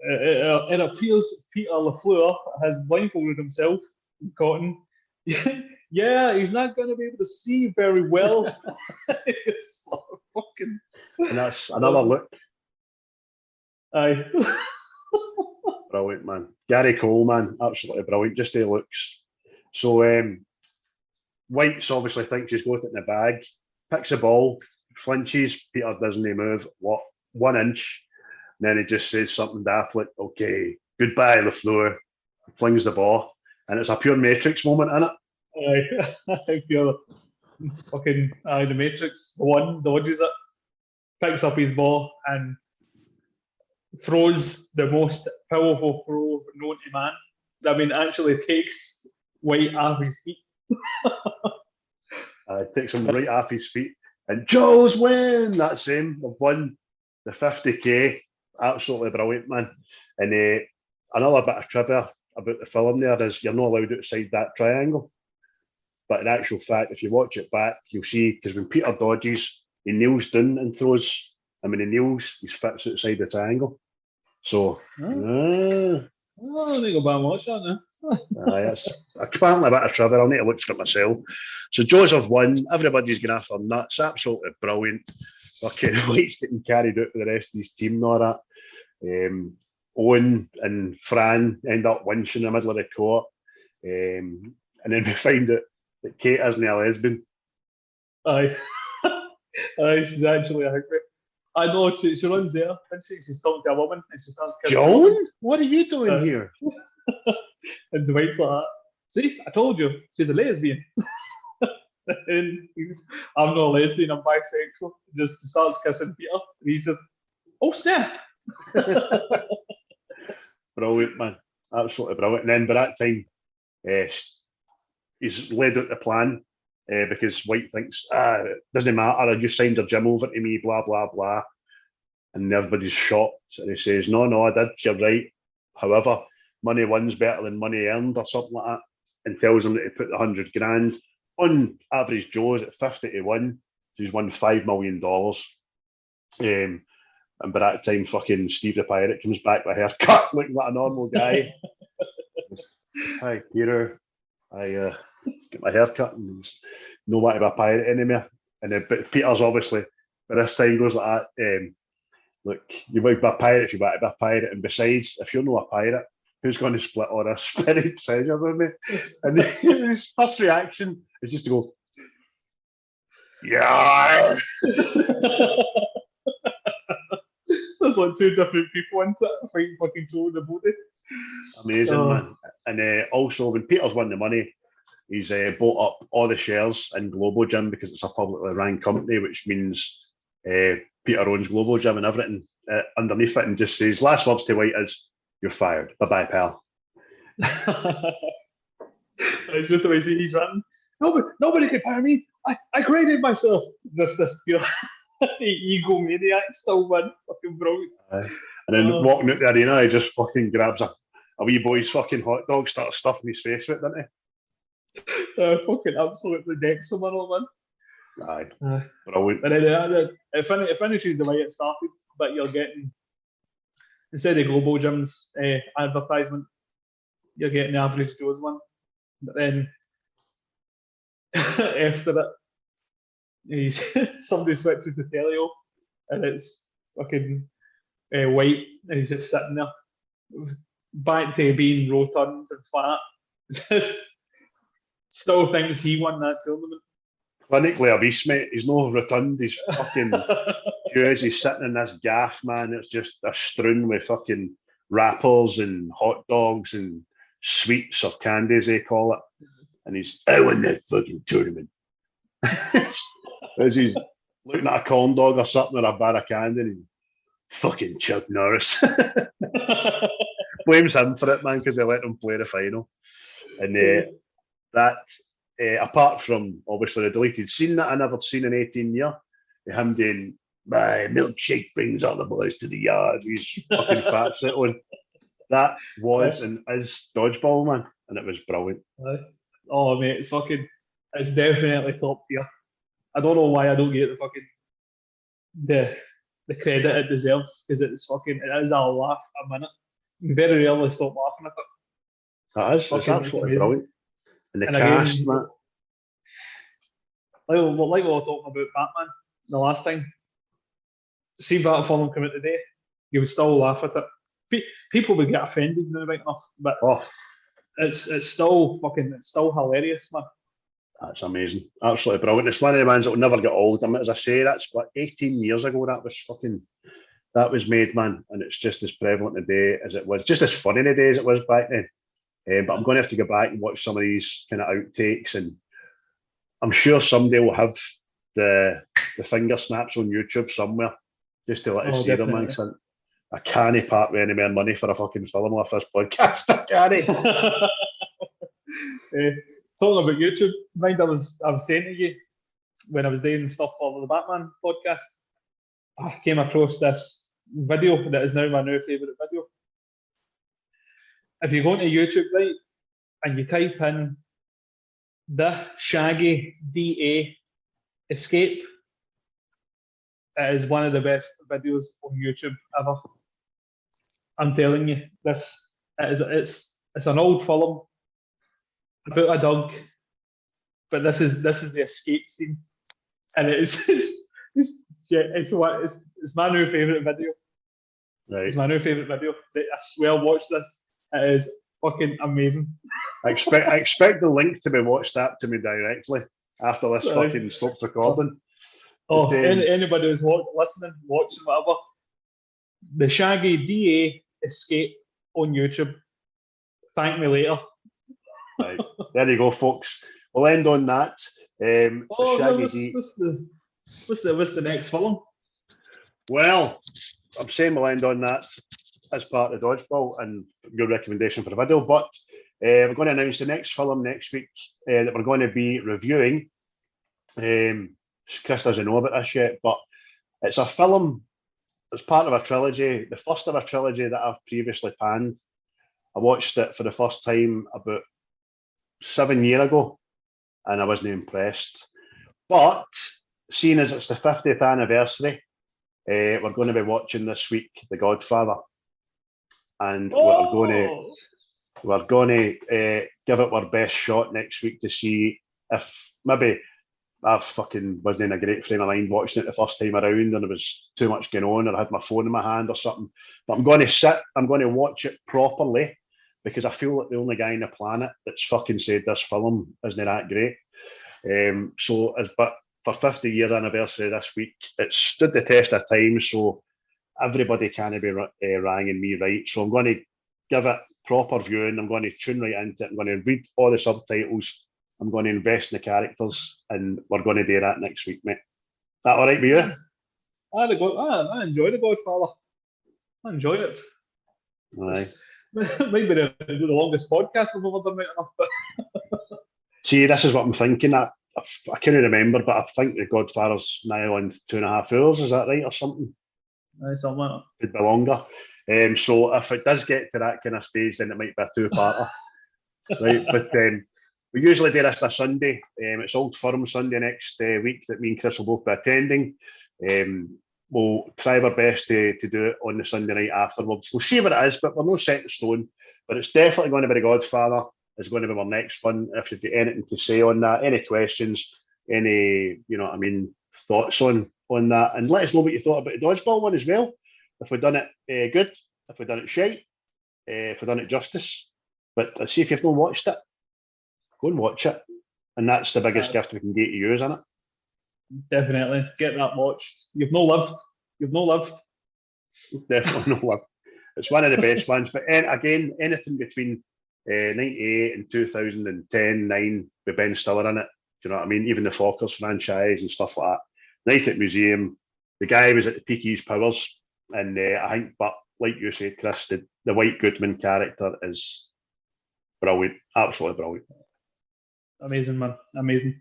It appears Peter LaFleur has blindfolded himself, Cotton. Yeah, he's not going to be able to see very well. And that's another look. Aye. Brilliant, man. Gary Cole, man, absolutely brilliant. Just the looks. So White's obviously thinks he's got it in the bag, picks the ball, flinches. Peter doesn't move 1 inch. And then he just says something daft like, "Okay, goodbye, LaFleur." Flings the ball. And it's a pure Matrix moment, isn't it? Aye, pure fucking the Matrix. The one dodges it, picks up his ball, and throws the most powerful throw known to man. I mean, actually takes White off his feet. Takes him right off his feet. And Joe's win! That's him. We've won the 50k. Absolutely brilliant, man. And another bit of trivia about the film there is you're not allowed outside that triangle. But in actual fact, if you watch it back, you'll see, because when Peter dodges, he kneels down and throws. And when he kneels, he fits outside the triangle. So, I need to go back and watch that now. that's apparently a bit of trivia. I'll need to look for it myself. So Joseph won. Everybody's going after nuts. Absolutely brilliant. Okay, White's getting carried out with the rest of his team and all that. Owen and Fran end up winching in the middle of the court. And then we find out that Kate isn't a lesbian. Aye. Aye, she's actually a hooker. I know, she runs there, and she's talking to a woman, and she starts kissing a John, woman. what are you doing here? And Dwight's like that. See, I told you, she's a lesbian. And I'm not a lesbian, I'm bisexual. Just starts kissing Peter, and he's just, oh snap! Brilliant, man. Absolutely brilliant. And then by that time, he's laid out the plan because White thinks, it doesn't matter, you signed your gym over to me, blah, blah, blah. And everybody's shocked. And he says, no, I did, you're right. However, money wins better than money earned or something like that. And tells him that he put the 100 grand on average Joe's at 50 to 1. So he's won $5 million. And by that time, fucking Steve the Pirate comes back with a haircut, looking like a normal guy. Hi, Peter. I get my haircut and no want to be a pirate anymore. And then, but Peter's obviously, by this time, goes like that. Look, you might be a pirate if you want to be a pirate. And besides, if you're not a pirate, who's going to split all this spirit treasure with me? And his first reaction is just to go, yeah. There's like two different people in it, fighting fucking Joe the body. Amazing, man. And also, when Peter's won the money, he's bought up all the shares in Globo Gym because it's a publicly run company, which means Peter owns Globo Gym and everything underneath it, and just says, last words to White is, you're fired. Bye-bye, pal. It's just the way he's running. Nobody can fire me. I created myself. This pure egomaniac still win. Fucking brilliant. And then walking out the arena, he just fucking grabs a wee boy's fucking hot dog, starts stuffing his face with it, doesn't he? Fucking absolutely decks him and all, man. Aye. Brilliant. And then it finishes the way it started, but you're getting, instead of Global Gym's advertisement, you're getting the average Joe's one. But then after it, somebody switches the telly off, and it's fucking White, and he's just sitting there, back to being rotund and fat. Just still thinks he won that tournament. Clinically obese, mate. He's no rotund. He's fucking huge. He's sitting in this gaff, man. It's just a strewn with fucking wrappers and hot dogs and sweets or candies, they call it. And I won that fucking tournament. As he's looking at a corn dog or something or a bar of candy, and fucking Chuck Norris. Blames him for it, man, because they let him play the final. And that, apart from obviously the deleted scene that I never seen in 18 years, him doing, my milkshake brings all the boys to the yard. He's fucking fat shit on. That was and is Dodgeball, man, and it was brilliant. Oh, mate, it's definitely top tier. I don't know why I don't get the credit it deserves, because it is a laugh a minute. You very rarely stop laughing at it. That is, it's absolutely brilliant. And the cast, again, man. Like we were talking about Batman the last time. See that film come out today, you would still laugh at it. People would get offended now, right enough, but it's still hilarious, man. That's amazing. Absolutely brilliant. It's one of the ones that will never get old. I mean, as I say, that's 18 years ago that was made, man. And it's just as prevalent today as it was, just as funny today as it was back then. But I'm going to have to go back and watch some of these kind of outtakes, and I'm sure someday will have the finger snaps on YouTube somewhere just to let us see them, man. I can't part with any more money for a fucking film off this podcast. I can't. Talking about YouTube, mind I was saying to you when I was doing stuff for the Batman podcast, I came across this video that is now my new favourite video. If you go into YouTube, right, and you type in the Shaggy DA escape, it is one of the best videos on YouTube ever. I'm telling you, it's an old film about a dog, but this is the escape scene, and it's my new favourite video. Right. It's my new favourite video. I swear, watch this. It is fucking amazing. I expect the link to be WhatsApp to me directly after this fucking stops recording. Oh, anybody who's listening, watching, whatever, the Shaggy DA escape on YouTube. Thank me later. Right. There you go, folks. We'll end on that. What's the next film? Well, I'm saying we'll end on that as part of Dodgeball and your recommendation for the video, but we're going to announce the next film next week that we're going to be reviewing. Chris doesn't know about this yet, but it's a film that's part of a trilogy, the first of a trilogy that I've previously panned. I watched it for the first time about 7 years ago, and I wasn't impressed. But seeing as it's the 50th anniversary, we're going to be watching this week The Godfather, and we're going to give it our best shot next week to see if maybe I fucking wasn't in a great frame of mind watching it the first time around, and there was too much going on, or I had my phone in my hand or something. But I'm going to watch it properly, because I feel like the only guy on the planet that's fucking said this film isn't that great. But for 50-year anniversary this week, it stood the test of time, so everybody can be ranging me right. So I'm going to give it proper viewing. I'm going to tune right into it. I'm going to read all the subtitles. I'm going to invest in the characters, and we're going to do that next week, mate. That all right with you? I enjoyed The Godfather. I enjoyed it. Aye. Maybe the longest podcast we've ever done, enough. See, this is what I'm thinking. I can't remember, but I think The Godfather's now on 2.5 hours. Is that right, or something? Something like that. Could be longer. So if it does get to that kind of stage, then it might be a two-parter. Right, but we usually do this on a Sunday. It's Old Firm Sunday next week that me and Chris will both be attending. We'll try our best to do it on the Sunday night afterwards. We'll see what it is, but we're not set in stone. But it's definitely going to be The Godfather. It's going to be our next one. If you've got anything to say on that, any questions, any, thoughts on that, and let us know what you thought about the Dodgeball one as well. If we've done it good, if we've done it shite, if we've done it justice. But see, if you've not watched it, go and watch it. And that's the biggest gift we can get to you, isn't it? Definitely. Get that watched. You've no lived. Definitely no lived. It's one of the best ones. But again, anything between 98 and 2010, 9 with Ben Stiller in it. Do you know what I mean? Even the Fockers franchise and stuff like that. Night at Museum. The guy was at the peak of his powers. And I think, but like you said, Chris, the White Goodman character is brilliant. Absolutely brilliant. Amazing, man. Amazing.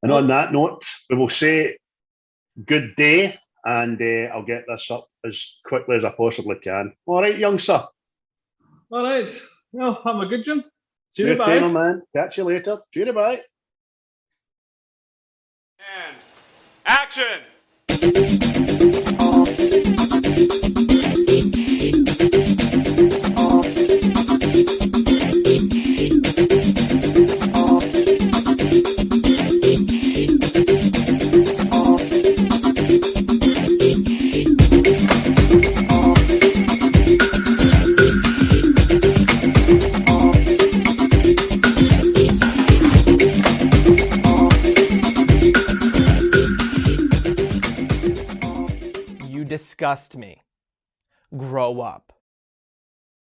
And on that note, we will say good day, and I'll get this up as quickly as I possibly can. All right, young sir. All right. Well, have a good one. See you later, man. Catch you later. See you, bye. And action! Disgust me. Grow up.